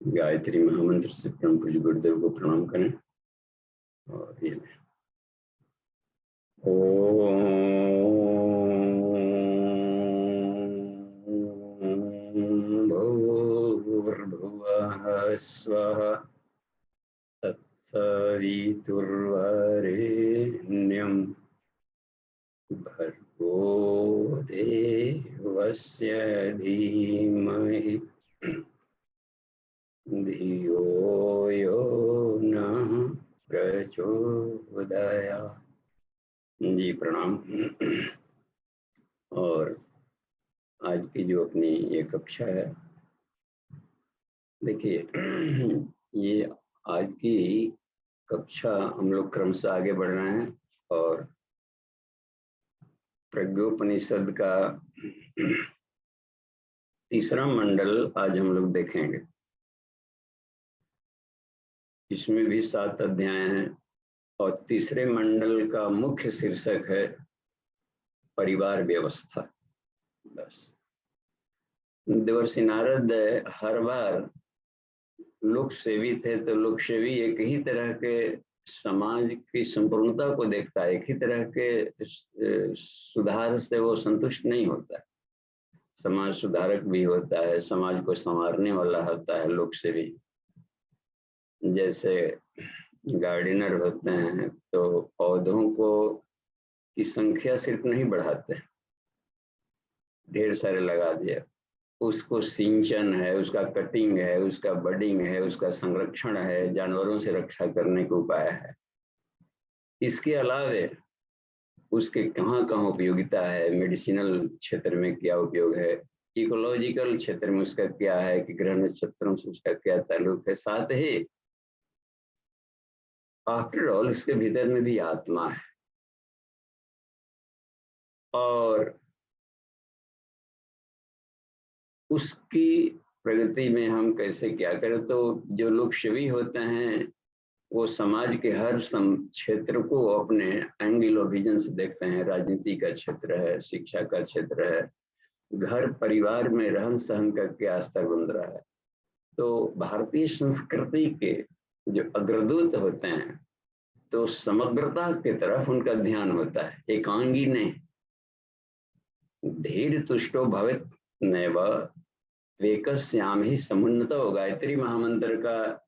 गायत्री महामंत्र से परम पूज्य गुरुदेव को प्रणाम करें। और ये ओम भूर्भुवः स्वः तत्सवितुर्वरेण्यं भर्गो देवस्य धीमहि धियो यो नः प्रचोदयात्। जी प्रणाम। और आज की जो अपनी ये कक्षा है, देखिए ये आज की कक्षा हम लोग क्रमशः आगे बढ़ रहे हैं और प्रज्ञोपनिषद का तीसरा मंडल आज हम लोग देखेंगे। इसमें भी 7 अध्याय हैं और तीसरे मंडल का मुख्य शीर्षक है परिवार व्यवस्था। बस देवर्षि नारद हर बार लोक सेवी थे, तो लोक सेवी एक ही तरह के समाज की संपूर्णता को देखता है, एक ही तरह के सुधार से वो संतुष्ट नहीं होता है। समाज सुधारक भी होता है, समाज को संवारने वाला होता है लोक सेवी। जैसे गार्डनर होते हैं तो पौधों को की संख्या सिर्फ नहीं बढ़ाते, ढेर सारे लगा दिया, उसको सिंचन है, उसका कटिंग है, उसका बडिंग है, उसका संरक्षण है, जानवरों से रक्षा करने का उपाय है। इसके अलावे उसके कहाँ कहाँ उपयोगिता है, मेडिसिनल क्षेत्र में क्या उपयोग है, इकोलॉजिकल क्षेत्र में उसका क्या है कि ग्रह नक्षत्रों से उसका क्या ताल्लुक है। साथ ही आफ्टर ऑल इसके भीतर में भी आत्मा है। और उसकी प्रगति में हम कैसे क्या करें, तो जो लोग शिवी होते हैं वो समाज के हर क्षेत्र को अपने एंगल और विजन से देखते हैं। राजनीति का क्षेत्र है, शिक्षा का क्षेत्र है, घर परिवार में रहन सहन का क्या स्तर बन रहा है। तो भारतीय संस्कृति के जो अग्रदूत होते हैं तो समग्रता की तरफ उनका ध्यान होता है, एकांगी नहीं। धीर तुष्टो भवेत् नैव त्वेकस्याम ही समुन्नतो। गायत्री महामंत्र का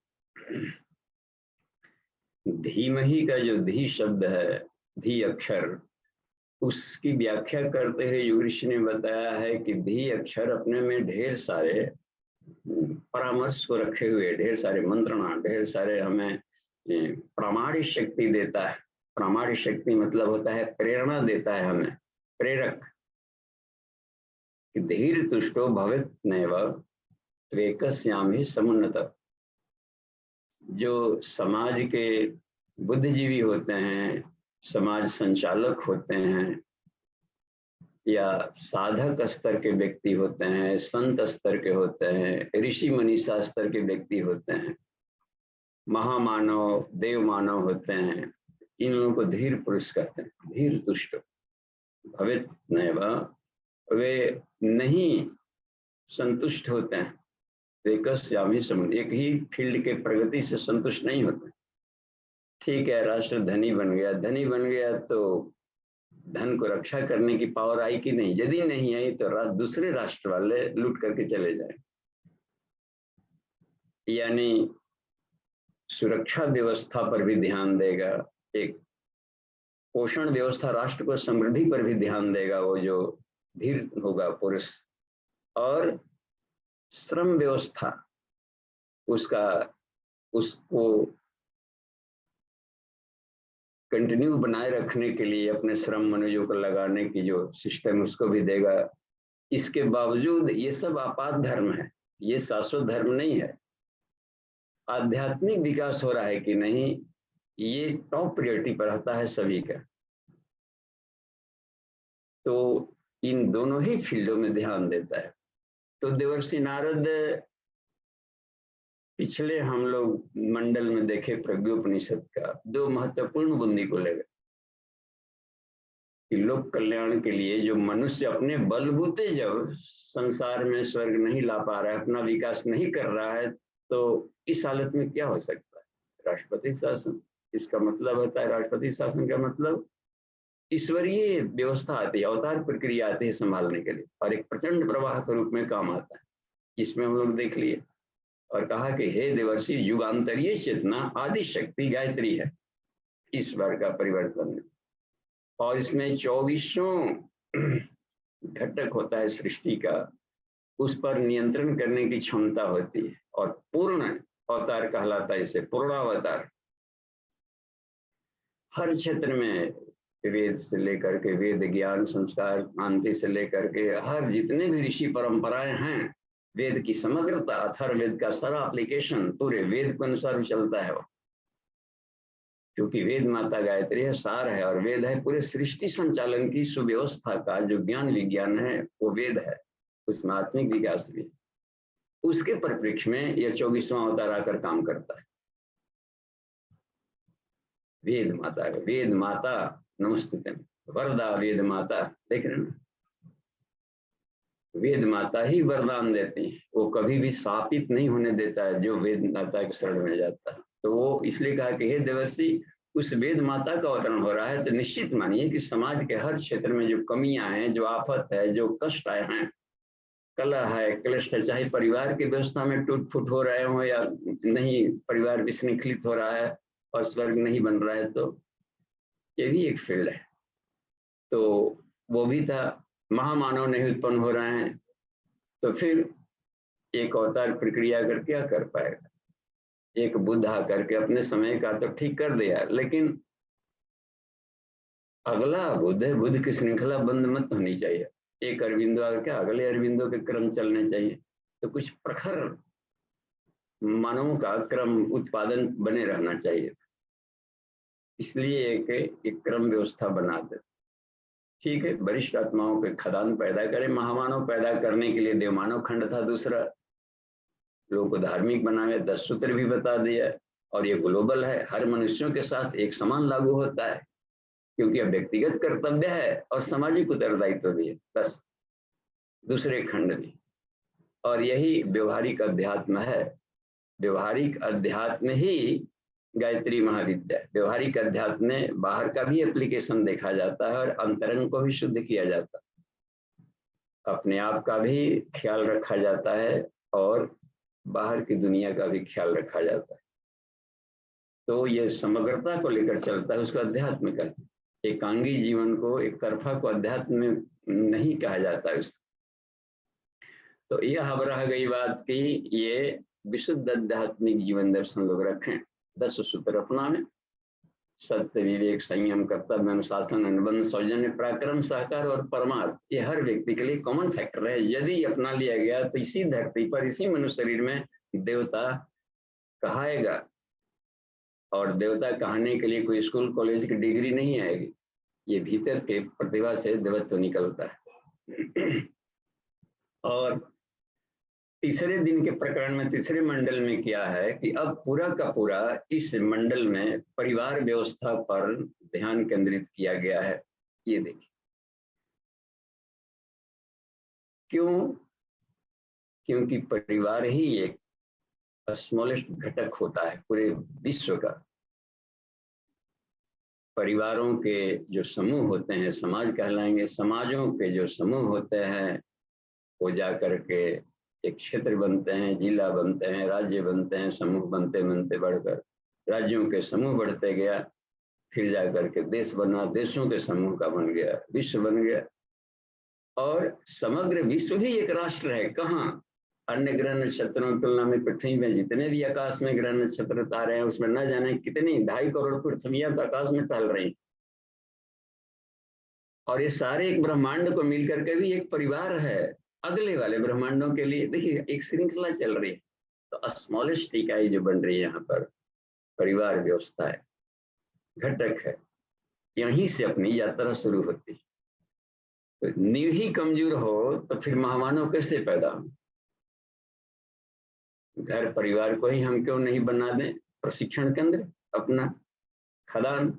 धीमहि का जो धी शब्द है, धी अक्षर, उसकी व्याख्या करते हुए योग ऋषि ने बताया है कि धी अक्षर अपने में ढेर सारे परामर्श को रखे हुए, ढेर सारे मंत्रणा, ढेर सारे हमें प्रामाणिक शक्ति देता है। प्रामाणिक शक्ति मतलब होता है प्रेरणा देता है, हमें प्रेरक। धीर तुष्टो भवेत् नैव त्वेकस्याम ही समुन्नत। जो समाज के बुद्धिजीवी होते हैं, समाज संचालक होते हैं, या साधक स्तर के व्यक्ति होते हैं, संत स्तर के होते हैं, ऋषि मनीषा स्तर के व्यक्ति होते हैं, महामानव देव मानव होते हैं, इन लोगों को धीर पुरुष कहते हैं। धीर तुष्ट भवेत् नैव, वे नहीं संतुष्ट होते हैं। त्वेकस्यामि समुन्नत, एक ही फील्ड के प्रगति से संतुष्ट नहीं होते। ठीक है, राष्ट्र धनी बन गया, धनी बन गया तो धन को रक्षा करने की पावर आई कि नहीं? यदि नहीं आई तो दूसरे राष्ट्र वाले लूट करके चले जाए। यानी सुरक्षा व्यवस्था पर भी ध्यान देगा, एक पोषण व्यवस्था, राष्ट्र को समृद्धि पर भी ध्यान देगा वो जो धीर होगा पुरुष। और श्रम व्यवस्था उसको कंटिन्यू बनाए रखने के लिए अपने श्रम मनोयोग को लगाने की जो सिस्टम उसको भी देगा। इसके बावजूद ये सब आपात धर्म है, ये शाश्वत धर्म नहीं है। आध्यात्मिक विकास हो रहा है कि नहीं, ये टॉप प्रायोरिटी पर आता है सभी का। तो इन दोनों ही फील्डों में ध्यान देता है। तो देवर्षि नारद पिछले हम लोग मंडल में देखे प्रज्ञोपनिषद का 2 महत्वपूर्ण बुंदी को ले गए कि लोक कल्याण के लिए जो मनुष्य अपने बलबूते जब संसार में स्वर्ग नहीं ला पा रहा है, अपना विकास नहीं कर रहा है, तो इस हालत में क्या हो सकता है? राष्ट्रपति शासन। इसका मतलब होता है, राष्ट्रपति शासन का मतलब ईश्वरीय व्यवस्था आती है, अवतार प्रक्रिया आती है संभालने के लिए, और एक प्रचंड प्रवाह के रूप में काम आता है। इसमें हम लोग देख लिए और कहा कि हे देवर्षि, युगांतरीय चेतना आदि शक्ति गायत्री है ईश्वर का परिवर्तन, और इसमें 24 घटक होता है सृष्टि का, उस पर नियंत्रण करने की क्षमता होती है, और पूर्ण अवतार कहलाता है इसे, पूर्णावतार। हर क्षेत्र में वेद से लेकर के, वेद ज्ञान संस्कार शांति से लेकर के हर जितने भी ऋषि परंपराएं हैं, वेद की समग्रता, अथर्ववेद का सारा एप्लीकेशन पूरे वेद के अनुसार चलता है वो, क्योंकि वेद माता गायत्री है, सार है, और वेद है पूरे सृष्टि संचालन की सुव्यवस्था का जो ज्ञान विज्ञान है वो वेद है, उसमें आत्मिक विकास भी। उसके परिप्रेक्ष्य में यह 24वां अवतार आकर काम करता है। वेद माता नमस्ते, वरदा वेद माता, देख रहे हैं, वेद माता ही वरदान देती है, वो कभी भी शापित नहीं होने देता है जो वेद माता के शरण में जाता है। तो वो इसलिए कहा कि हे देवर्षि, उस वेद माता का अवतरण हो रहा है, तो निश्चित मानिए कि समाज के हर क्षेत्र में जो कमियां हैं, जो आफत है, जो कष्ट आए हैं, कलह है, क्लिष्ट है, चाहे परिवार की व्यवस्था में टूट फूट हो रहे हो या नहीं, परिवार विश्रृंखलित हो रहा है और स्वर्ग नहीं बन रहा है, तो ये भी एक फील्ड है। तो वो भी था, महामानव नहीं उत्पन्न हो रहे हैं, तो फिर एक अवतार प्रक्रिया कर क्या कर पाएगा? एक बुद्ध आकर के अपने समय का तो ठीक कर दिया, लेकिन अगला बुद्ध है, बुद्ध की श्रृंखला बंद मत होनी चाहिए। एक अरविंदो आकर के अगले अरविंदो के क्रम चलने चाहिए, तो कुछ प्रखर मानवों का क्रम उत्पादन बने रहना चाहिए, इसलिए एक क्रम व्यवस्था बना दे। ठीक है, वरिष्ठ आत्माओं के खदान पैदा करें, महामानव पैदा करने के लिए देवमानव खंड था दूसरा, लोगों को धार्मिक बनावे, 10 सूत्र भी बता दिया, और ये ग्लोबल है, हर मनुष्यों के साथ एक समान लागू होता है, क्योंकि अब व्यक्तिगत कर्तव्य है और सामाजिक उत्तरदायित्व भी है, बस दूसरे खंड भी। और यही व्यवहारिक अध्यात्म है। व्यवहारिक अध्यात्म ही गायत्री महाविद्या। व्यवहारिक अध्यात्म में बाहर का भी एप्लीकेशन देखा जाता है और अंतरंग को भी शुद्ध किया जाता है, अपने आप का भी ख्याल रखा जाता है और बाहर की दुनिया का भी ख्याल रखा जाता है। तो ये समग्रता को लेकर चलता है, उसको अध्यात्म कहते हैं। एकांगी जीवन को, एक तरफा को अध्यात्म में नहीं कहा जाता है। तो यह अब रह गई बात कि ये विशुद्ध आध्यात्मिक जीवन दर्शन लोग रखें, 10 सूत्र अपना में, सत्य, विवेक, संयम, कर्तव्य, अनुशासन, अनुबंध, सौजन्य, पराक्रम, सहकार और परमार्थ, ये हर व्यक्ति के लिए कॉमन फैक्टर है। यदि अपना लिया गया तो इसी धरती पर, इसी मनुष्य शरीर में देवता कहाएगा, और देवता कहने के लिए कोई स्कूल कॉलेज की डिग्री नहीं आएगी, ये भीतर के प्रतिभा से देवत्व निकलता है। और तीसरे दिन के प्रकरण में, तीसरे मंडल में क्या है कि अब पूरा का पूरा इस मंडल में परिवार व्यवस्था पर ध्यान केंद्रित किया गया है। ये देखिए क्यों? क्योंकि परिवार ही एक स्मॉलेस्ट घटक होता है पूरे विश्व का। परिवारों के जो समूह होते हैं समाज कहलाएंगे, समाजों के जो समूह होते हैं वो जा करके एक क्षेत्र बनते हैं, जिला बनते हैं, राज्य बनते हैं, समूह बनते बनते बढ़कर राज्यों के समूह बढ़ते गया, फिर जा करके देश बना, देशों के समूह का बन गया, विश्व बन गया, और समग्र विश्व ही एक राष्ट्र है। कहाँ? अन्य ग्रह नक्षत्रों की तुलना में पृथ्वी में जितने भी आकाश में ग्रह नक्षत्र तारे हैं उसमें न जाने कितनी 2.5 करोड़ पृथ्वियां तो आकाश में टहल रही, और ये सारे एक ब्रह्मांड को मिलकर के भी एक परिवार है अगले वाले ब्रह्मांडों के लिए। देखिए एक श्रृंखला चल रही है। तो स्मॉलेस्ट इकाई जो बन रही है यहाँ पर परिवार व्यवस्था है, घटक है, यहीं से अपनी यात्रा शुरू होती है। तो नींव ही कमजोर हो तो फिर महामानव कैसे पैदा हो? घर परिवार को ही हम क्यों नहीं बना दें प्रशिक्षण केंद्र, अपना खदान?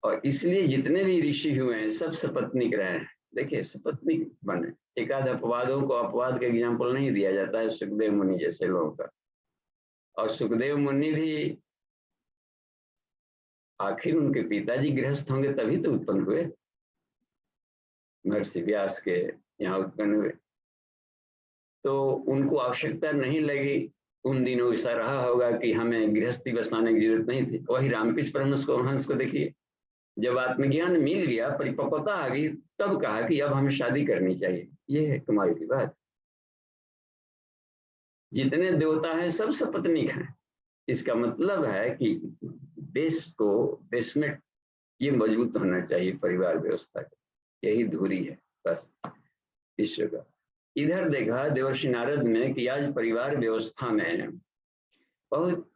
और इसलिए जितने भी ऋषि हुए हैं सब सपत्नीक रहे हैं, देखिए सपत्नी बने। एक आध अपवादों को अपवाद का एग्जाम्पल नहीं दिया जाता है, सुखदेव मुनि जैसे लोगों का। और सुखदेव मुनि भी आखिर उनके पिताजी गृहस्थ होंगे तभी तो उत्पन्न हुए, महर्षि व्यास के यहाँ उत्पन्न हुए। तो उनको आवश्यकता नहीं लगी, उन दिनों ऐसा रहा होगा कि हमें गृहस्थी बसाने की जरूरत नहीं थी। वही रामकृष्ण परमहंस को देखिए, जब आत्मज्ञान मिल गया, परिपक्वता आ गई, तब कहा कि अब हमें शादी करनी चाहिए। ये है कमाल की बात। जितने देवता हैं सब सपत्नीक हैं। इसका मतलब है कि बेस को बेसमेंट ये मजबूत होना चाहिए परिवार व्यवस्था का, यही धुरी है बस विश्व का। इधर देखा देवर्षि नारद में कि आज परिवार व्यवस्था में बहुत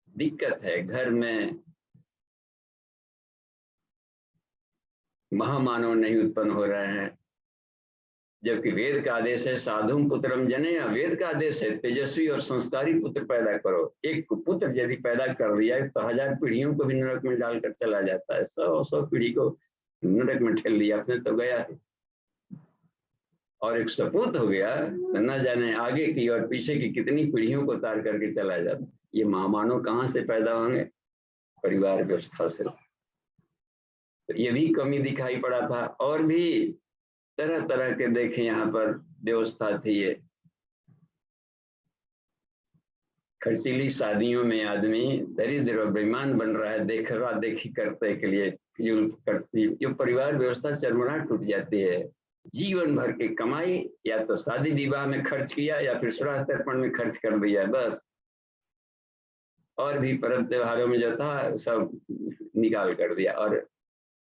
दिक्कत है। घर में महामानव नहीं उत्पन्न हो रहे हैं, जबकि वेद का आदेश है साधुम पुत्रम जने, या वेद का आदेश है तेजस्वी और संस्कारी पुत्र पैदा करो। एक पुत्र यदि पैदा कर दिया तो 1000 पीढ़ियों को भी नरक में डालकर चला जाता है। 100 पीढ़ी को नरक में ठेल दिया अपने तो गया है। और एक सपूत हो गया तो न जाने आगे की और पीछे की कितनी पीढ़ियों को तार करके चला जाता। ये महामानव कहाँ से पैदा होंगे? परिवार व्यवस्था से। तो ये भी कमी दिखाई पड़ा था। और भी तरह तरह के देखें यहाँ पर व्यवस्था थी। ये खर्चीली शादियों में आदमी दरिद्र और बेईमान बन रहा है, देखा देखी करते के लिए फिजूल खर्ची। जो परिवार व्यवस्था चरमरा टूट जाती है। जीवन भर की कमाई या तो शादी विवाह में खर्च किया या फिर श्राद्ध तर्पण में खर्च कर दिया बस। और भी पर्व त्योहारों में जो था सब निकाल कर दिया। और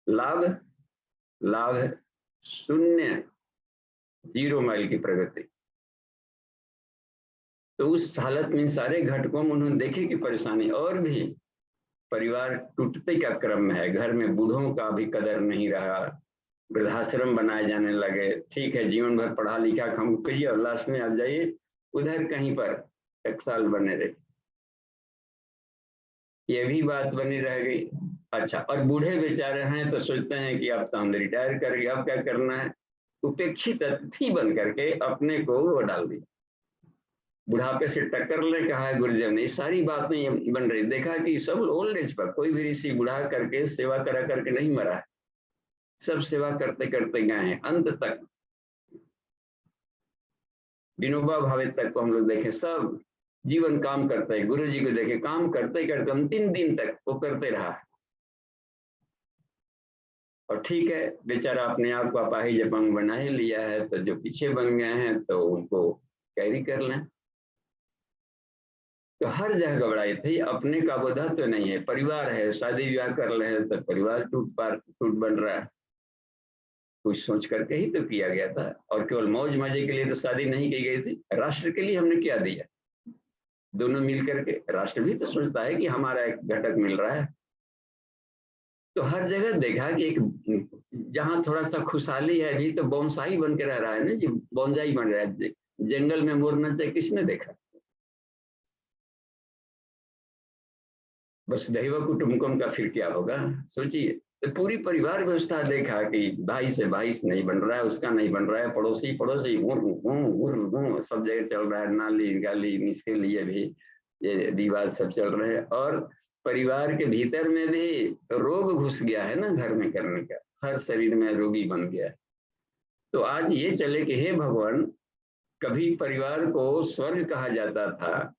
लाभ लाभ शून्य, 0 माइल की प्रगति। तो उस हालत में सारे घटकों में उन्होंने देखे कि परेशानी। और भी परिवार टूटते का क्रम है। घर में बूढ़ों का भी कदर नहीं रहा, वृद्धाश्रम बनाए जाने लगे। ठीक है, जीवन भर पढ़ा लिखा हम कीजिए और लास्ट में आप जाइए उधर कहीं पर टकसाल बने रहे। ये भी बात बनी रह गई। अच्छा, और बूढ़े बेचारे हैं तो सोचते हैं कि अब तो हम रिटायर कर गए, अब क्या करना है। उपेक्षित अतिथि बन करके अपने को वो डाल दिया। बुढ़ापे से टक्कर ले कहा है गुरुदेव ने। ये सारी बातें बन रही। देखा कि सब ओल्ड एज पर कोई भी ऋषि बुढ़ा करके सेवा करा करके नहीं मरा है। सब सेवा करते करते गए हैं अंत तक। विनोबा भावे तक को हम लोग देखें, सब जीवन काम करते हैं। गुरु जी को देखे काम करते करते अंतिम दिन तक वो करते रहा। और ठीक है, बेचारा अपने आप को अपाहिज अपंग बना ही लिया है, तो जो पीछे बन गए हैं तो उनको कैरी कर लें। तो हर जगह घबराई थी। अपने का बोधा तो नहीं है, परिवार है, शादी विवाह कर रहे हैं तो परिवार टूट बन रहा है। कुछ सोच करके ही तो किया गया था। और केवल मौज मजे के लिए तो शादी नहीं की गई थी। राष्ट्र के लिए हमने क्या दिया? दोनों मिल करके। राष्ट्र भी तो सोचता है कि हमारा एक घटक मिल रहा है। तो हर जगह देखा कि एक जहाँ थोड़ा सा खुशहाली है भी तो बोनसाई बन के रह रहा है ना जी, बोनजाई बन रहा है। जंगल में मोर नचे किसने देखा? बस दैव कुटुंबकम का फिर क्या होगा सोचिए। तो पूरी परिवार व्यवस्था देखा कि भाई से भाई नहीं बन रहा है, उसका नहीं बन रहा है, पड़ोसी पड़ोसी सब जगह चल रहा है। नाली गाली इसके लिए भी ये विवाद सब चल रहे हैं। और परिवार के भीतर में भी रोग घुस गया है ना घर में करने का। हर शरीर में रोगी बन गया है। तो आज ये चले कि हे भगवान, कभी परिवार को स्वर्ग कहा जाता था,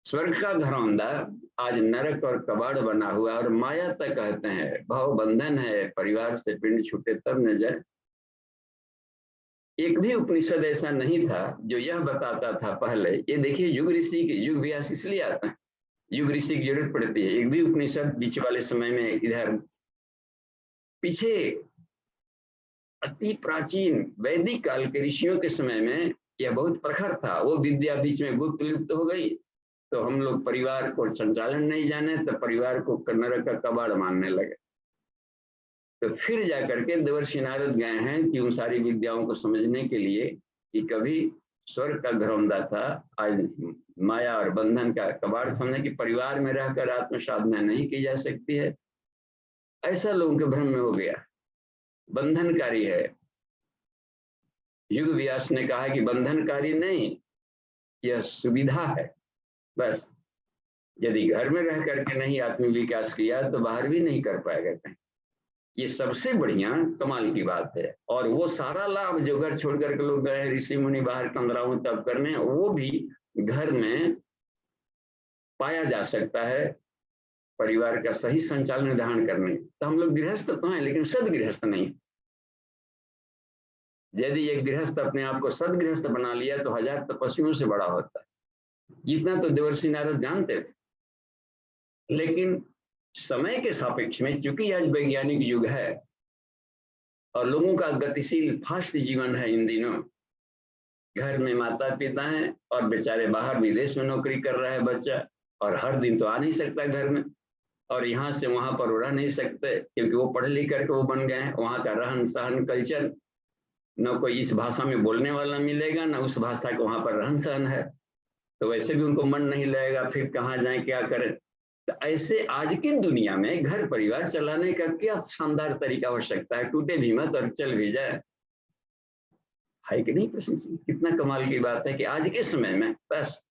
स्वर्ग का घरौंदा आज नरक और कबाड़ बना हुआ। और माया तक कहते हैं भाव बंधन है, परिवार से पिंड छूटे तब न जाए। एक भी उपनिषद ऐसा नहीं था जो यह बताता था पहले। ये देखिए युग ऋषि की युग व्यास इसलिए आता है, युग ऋषि की जरूरत पड़ती है। एक भी उपनिषद बीच वाले समय में इधर पीछे अति प्राचीन वैदिक काल के ऋषियों के समय में यह बहुत प्रखर था। वो विद्या बीच में गुप्त लुप्त हो गई। तो हम लोग परिवार को संचालन नहीं जाने तो परिवार को नरक का कबाड़ मानने लगे। तो फिर जाकर के देवर्षि नारद गए हैं कि उन सारी विद्याओं को समझने के लिए कि कभी स्वर्ग का घरौंदा था, आज माया और बंधन का कबाड़ समझे कि परिवार में रहकर आत्म साधना नहीं की जा सकती है। ऐसा लोगों के भ्रम में हो गया, बंधनकारी है। युग व्यास ने कहा कि बंधनकारी नहीं, यह सुविधा है। बस यदि घर में रह करके नहीं आत्म विकास किया तो बाहर भी नहीं कर पाएगा कहीं। ये सबसे बढ़िया कमाल की बात है। और वो सारा लाभ जो घर छोड़ करके लोग गए ऋषि मुनि बाहर 15 तप करने, वो भी घर में पाया जा सकता है परिवार का सही संचालन निर्धारण करने। तो हम लोग गृहस्थ तो हैं लेकिन सदगृहस्थ नहीं। यदि एक गृहस्थ अपने आप को सदगृहस्थ बना लिया तो 1000 तपस्वियों से बड़ा होता है। इतना तो देवर्षि नारद जानते थे। लेकिन समय के सापेक्ष में, चूंकि आज वैज्ञानिक युग है और लोगों का गतिशील फास्ट जीवन है, इन दिनों घर में माता पिता हैं और बेचारे बाहर विदेश में नौकरी कर रहा है बच्चा, और हर दिन तो आ नहीं सकता घर में, और यहाँ से वहां पर रह नहीं सकते क्योंकि वो पढ़ लिख करके वो बन गए हैं। वहाँ का रहन सहन कल्चर, न कोई इस भाषा में बोलने वाला मिलेगा, न उस भाषा का वहां पर रहन सहन है, तो वैसे भी उनको मन नहीं लगेगा, फिर कहाँ जाए क्या करें। तो ऐसे आज की दुनिया में घर परिवार चलाने का क्या शानदार तरीका हो सकता है, टूटे भी मत और चल भी जाए, है कि नहीं कृष्ण जी? कितना कमाल की बात है कि आज के समय में बस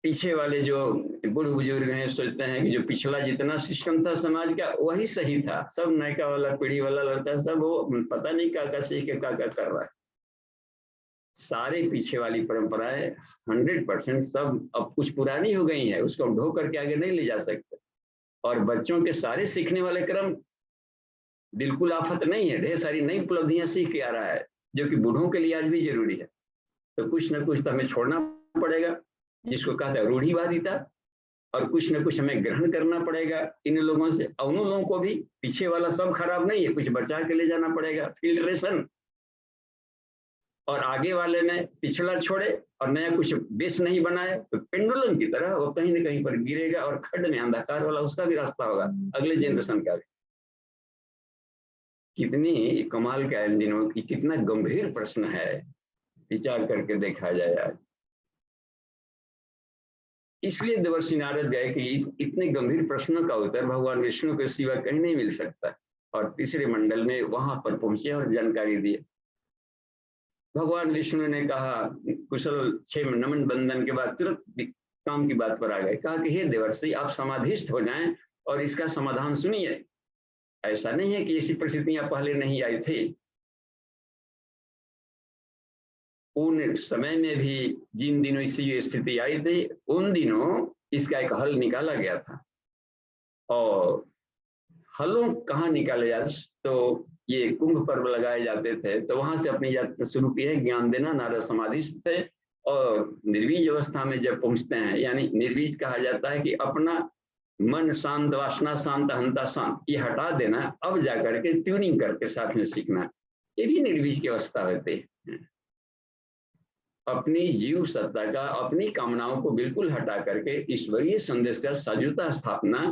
पीछे वाले जो बुढ़ बुजुर्ग हैं सोचते हैं कि जो पिछला जितना सिस्टम था समाज का वही सही था, सब नयका वाला पीढ़ी वाला लड़का सब वो पता नहीं क्या सीख के क्या कर रहा है। सारे पीछे वाली परंपराएं 100% सब अब कुछ पुरानी हो गई है, उसको ढो करके आगे नहीं ले जा सकते। और बच्चों के सारे सीखने वाले क्रम बिल्कुल आफत नहीं है, ढेर सारी नई उपलब्धियां सीख के आ रहा है जो कि बूढ़ों के लिए आज भी जरूरी है। तो कुछ ना कुछ तो हमें छोड़ना पड़ेगा, जिसको कहते हैं रूढ़िवादिता, और कुछ ना कुछ हमें ग्रहण करना पड़ेगा इन लोगों से। उन लोगों को भी पीछे वाला सब खराब नहीं है, कुछ बचा के ले जाना पड़ेगा, फिल्ट्रेशन। और आगे वाले में पिछला छोड़े और नया कुछ बेस नहीं बनाए तो पेंडुलम की तरह वो कहीं ना कहीं पर गिरेगा और खड्ड में अंधकार वाला उसका भी रास्ता होगा, अगले जनरेशन का भी। कितनी कमाल का इन दिनों की, कितना गंभीर प्रश्न है, विचार करके देखा जाए आज। इसलिए देवर्षि नारद गए कि इतने गंभीर प्रश्नों का उत्तर भगवान विष्णु के सिवा कहीं नहीं मिल सकता, और तीसरे मंडल में वहां पर पहुंचे और जानकारी दी। भगवान विष्णु ने कहा, कुशल 6 नमन बंधन के बाद तुरंत काम की बात पर आ गए। कहा कि हे देवर्षि, आप समाधिस्थ हो जाएं और इसका समाधान सुनिए। ऐसा नहीं है कि ऐसी परिस्थितियां पहले नहीं आई थी, उन समय में भी जिन दिनों इसी स्थिति आई थी उन दिनों इसका एक हल निकाला गया था। और हलों कहाँ निकाले जाते, तो ये कुंभ पर्व लगाए जाते थे, तो वहां से अपनी यात्रा शुरू की है। ज्ञान देना, नारद समाधिस्थ थे और निर्वीज अवस्था में जब पहुंचते हैं, यानी निर्वीज कहा जाता है कि अपना मन शांत, वासना शांत, अहंता शांत, ये हटा देना, अब जाकर के ट्यूनिंग करके साथ में सीखना, ये भी निर्वीज की अवस्था होती है। अपनी जीव सत्ता का, अपनी कामनाओं को बिल्कुल हटा करके ईश्वरीय संदेश का साजुता स्थापना,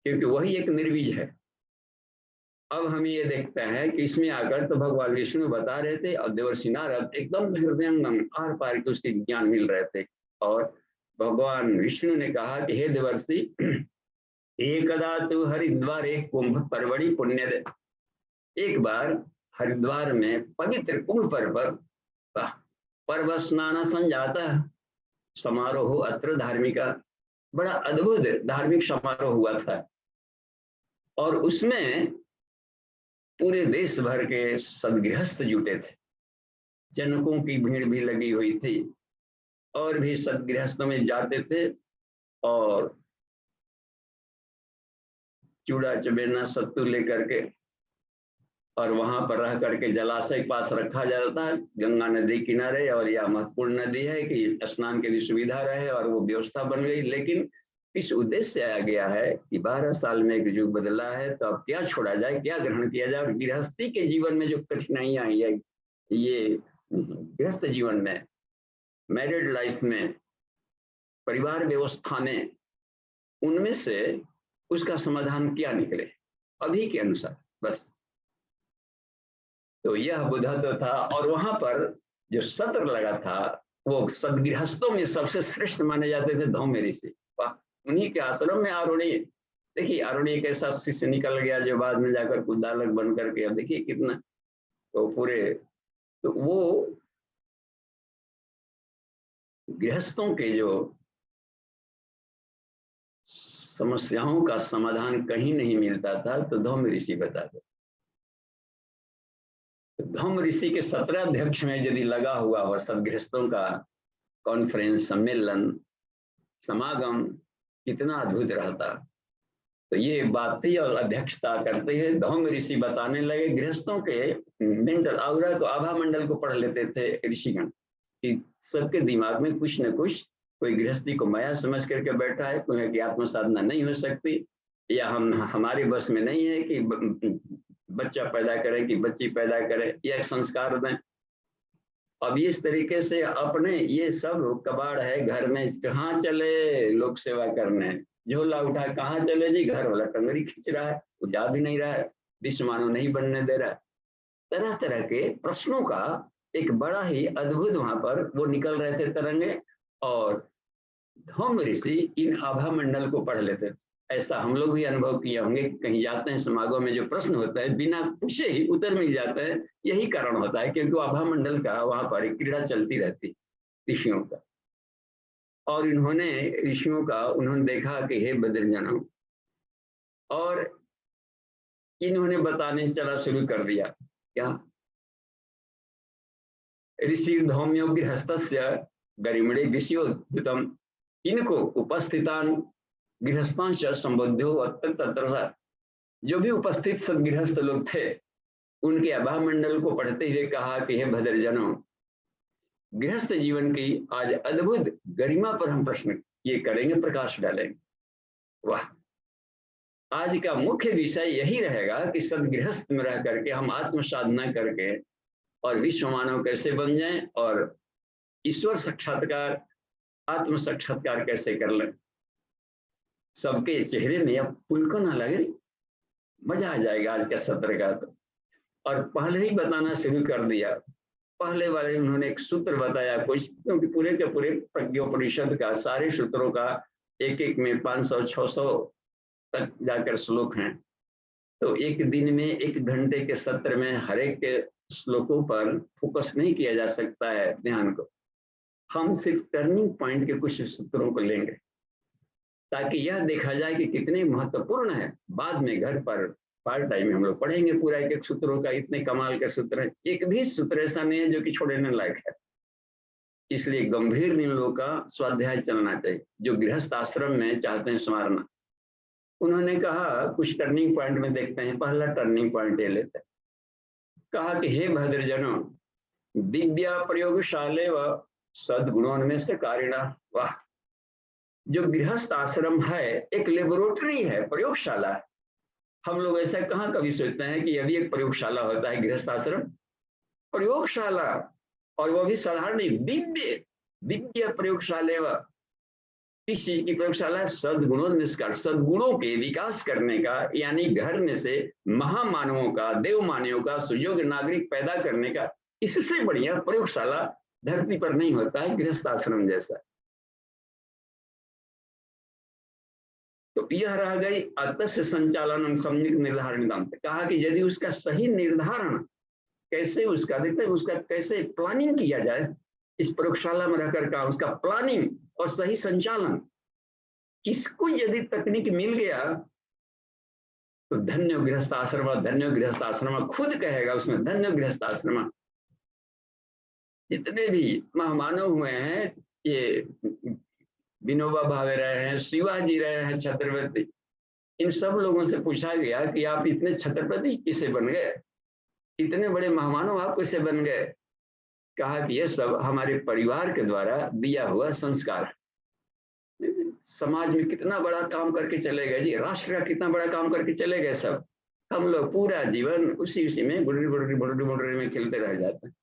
क्योंकि वही एक निर्वीज है। अब हम ये देखते हैं कि इसमें आकर तो भगवान विष्णु बता रहे थे और देवर्षि नारद एकदम हृदयंगम आर पार के उसके ज्ञान मिल रहे थे। और भगवान विष्णु ने कहा कि हे देवर्षि, एकदा तु हरिद्वार एक कुंभ परवड़ी पुण्य दे। एक बार हरिद्वार में पवित्र कुंभ पर्व स्नान संजाता समारोह अत्र धार्मिका, बड़ा अद्भुत धार्मिक समारोह हुआ था, और उसमें पूरे देश भर के सदगृहस्थ जुटे थे, जनकों की भीड़ भी लगी हुई थी, और भी सदगृहस्थों में जाते थे और चूड़ा चबेना सत्तू लेकर के, और वहां पर रह करके जलाशय के पास रखा जाता है, गंगा नदी किनारे, और यह महत्वपूर्ण नदी है कि स्नान के लिए सुविधा रहे, और वो व्यवस्था बन गई। लेकिन इस उद्देश्य से आया गया है कि 12 साल में एक युग बदला है, तो अब क्या छोड़ा जाए, क्या ग्रहण किया जाए। गृहस्थी के जीवन में जो कठिनाइयां आई है, ये गृहस्थ जीवन में, मैरिड लाइफ में, परिवार व्यवस्था में, उनमें से उसका समाधान क्या निकले अभी के अनुसार, बस। तो यह बुद्धत्व था। और वहां पर जो सत्र लगा था वो सदगृहस्थों में सबसे श्रेष्ठ माने जाते थे धौम्य ऋषि। वाह, उन्हीं के आश्रम में आरुणि, देखिए आरुणि के साथ शिष्य निकल गया जो बाद में जाकर कुदालक बन करके, अब देखिए कितना तो पूरे, तो वो गृहस्थों के जो समस्याओं का समाधान कहीं नहीं मिलता था, तो धौम्य ऋषि बताते। धौम्य ऋषि के 17 अध्यक्ष में यदि लगा हुआ हो सब गृहस्थों का कॉन्फ्रेंस, सम्मेलन, समागम, कितना अद्भुत रहता। तो ये बातें और अध्यक्षता करते हैं धौम्य ऋषि बताने लगे। गृहस्थों के मेंटल आउरा को, आभा मंडल को पढ़ लेते थे ऋषिगण कि सबके दिमाग में कुछ न कुछ, कोई गृहस्थी को माया समझ करके बैठा है, कोई है कि आत्म साधना नहीं हो सकती, या हमारे बस में नहीं है कि बच्चा पैदा करें कि बच्ची पैदा करें या संस्कार दें। अब इस तरीके से अपने ये सब कबाड़ है घर में, कहाँ चले लोक सेवा करने, झोला उठा कहाँ चले जी, घर वाला टंगरी खींच रहा है, वो जा भी नहीं रहा है, विश्व मानव नहीं बनने दे रहा है। तरह तरह के प्रश्नों का एक बड़ा ही अद्भुत वहां पर वो निकल रहे थे तरंगे, और धौम्य ऋषि इन आभा मंडल को पढ़ लेते थे। ऐसा हम लोग भी अनुभव किए होंगे, कहीं जाते हैं समागम में जो प्रश्न होता है बिना पूछे ही उत्तर मिल जाता है। यही कारण होता है क्योंकि आभा मंडल का वहां पर एक क्रीड़ा चलती रहती ऋषियों का। और इन्होंने ऋषियों का उन्होंने देखा कि हे बद्रजनों, और इन्होंने बताने चला शुरू कर दिया। क्या ऋषि धौम्यो गृहस्थस्य गरिमणे विषयोद्युतम, इनको उपस्थितान गृहस्थांश संबोध्यो अत्र तत्र, जो भी उपस्थित सब गृहस्थ लोग थे उनके आभा मंडल को पढ़ते हुए कहा कि हे भद्रजनों, गृहस्थ जीवन की आज अद्भुत गरिमा पर हम प्रश्न ये करेंगे, प्रकाश डालेंगे। वाह, आज का मुख्य विषय यही रहेगा कि सदगृहस्थ में रह करके हम आत्म साधना करके और विश्व मानव कैसे बन जाएं, और ईश्वर साक्षात्कार, आत्म साक्षात्कार कैसे कर लें। सबके चेहरे में अब पुलको ना लगे, मजा आ जाएगा आज का सत्र का। तो और पहले ही बताना शुरू कर दिया। पहले वाले उन्होंने एक सूत्र बताया कुछ, क्योंकि पूरे के पूरे प्रज्ञोपनिषद का सारे सूत्रों का एक एक में 500-600 तक जाकर श्लोक हैं। तो एक दिन में 1 घंटे के सत्र में हर एक के श्लोकों पर फोकस नहीं किया जा सकता है ध्यान को। हम सिर्फ टर्निंग पॉइंट के कुछ सूत्रों को लेंगे ताकि यह देखा जाए कि कितने महत्वपूर्ण है। बाद में घर पर पार्ट टाइम में हम लोग पढ़ेंगे पूरा एक एक सूत्रों का। इतने कमाल के सूत्र है, एक भी सूत्र ऐसा नहीं है जो कि छोड़ने लायक है। इसलिए गंभीर नियमों का स्वाध्याय चलना चाहिए जो गृहस्थ आश्रम में चाहते हैं संवारना। उन्होंने कहा कुछ टर्निंग पॉइंट में देखते हैं। पहला टर्निंग पॉइंट ये लेते हैं, कहा कि हे भद्रजनों, दिव्या प्रयोगशाले व सद्गुणोन्मेष से कारिणा। वाह, जो गृहस्थ आश्रम है एक लेबोरेटरी है, प्रयोगशाला है। हम लोग ऐसा कहाँ कभी सोचते हैं कि अभी एक प्रयोगशाला होता है गृहस्थ आश्रम, प्रयोगशाला, और वो भी साधारण नहीं, दिव्य दिव्य प्रयोगशाला। व किस चीज की प्रयोगशाला? सद्गुणोन्मेष का, सद्गुणों के विकास करने का, यानी घर में से महामानवों का, देव मानवों का सुयोग्य नागरिक पैदा करने का। इससे बढ़िया प्रयोगशाला धरती पर नहीं होता है गृहस्थ आश्रम जैसा। तो यह रह गई अतस्य संचालन सम्यक निर्धारण। कहा कि यदि उसका सही निर्धारण कैसे, उसका देखते हैं उसका कैसे प्लानिंग किया जाए इस प्रयोगशाला में रहकर का, उसका प्लानिंग और सही संचालन, इसको यदि तकनीक मिल गया तो धन्य गृहस्थ आश्रम, धन्य गृहस्थ आश्रम खुद कहेगा उसमें, धन्य गृहस्थ आश्रम। जितने भी महामानव हुए हैं, ये विनोबा भावे रहे हैं, शिवाजी रहे हैं, छत्रपति, इन सब लोगों से पूछा गया कि आप इतने छत्रपति किसे बन गए, इतने बड़े महामानव आप कैसे बन गए? कहा कि यह सब हमारे परिवार के द्वारा दिया हुआ संस्कार। समाज में कितना बड़ा काम करके चले गए जी, राष्ट्र का कितना बड़ा काम करके चले गए सब। हम लोग पूरा जीवन उसी में बुडरी में खेलते रह जाते हैं।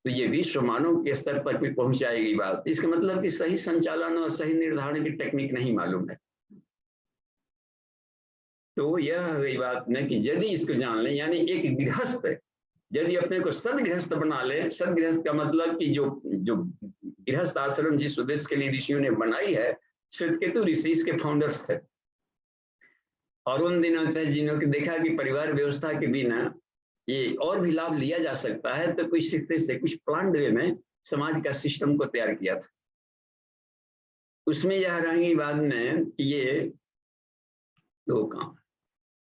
तो ये विश्व मानव के स्तर पर भी पहुंच जाएगी बात। इसका मतलब कि सही संचालन और सही निर्धारण की टेक्निक नहीं मालूम है। तो यह हुई बात न कि यदि इसको जान लें, यानी एक गृहस्थ यदि अपने को सदगृहस्थ बना ले, सदगृहस्थ का मतलब कि जो गृहस्थ आश्रम जिस उद्देश्य के लिए ऋषियों ने बनाई है, श्वेतकेतु ऋषि इसके फाउंडर्स थे। और उन दिनों तक जिन्होंने देखा कि परिवार व्यवस्था के बिना ये और भी लाभ लिया जा सकता है, तो कुछ सीखते से कुछ प्लान वे में समाज का सिस्टम को तैयार किया था। उसमें यह रहेंगी बाद में ये 2 काम।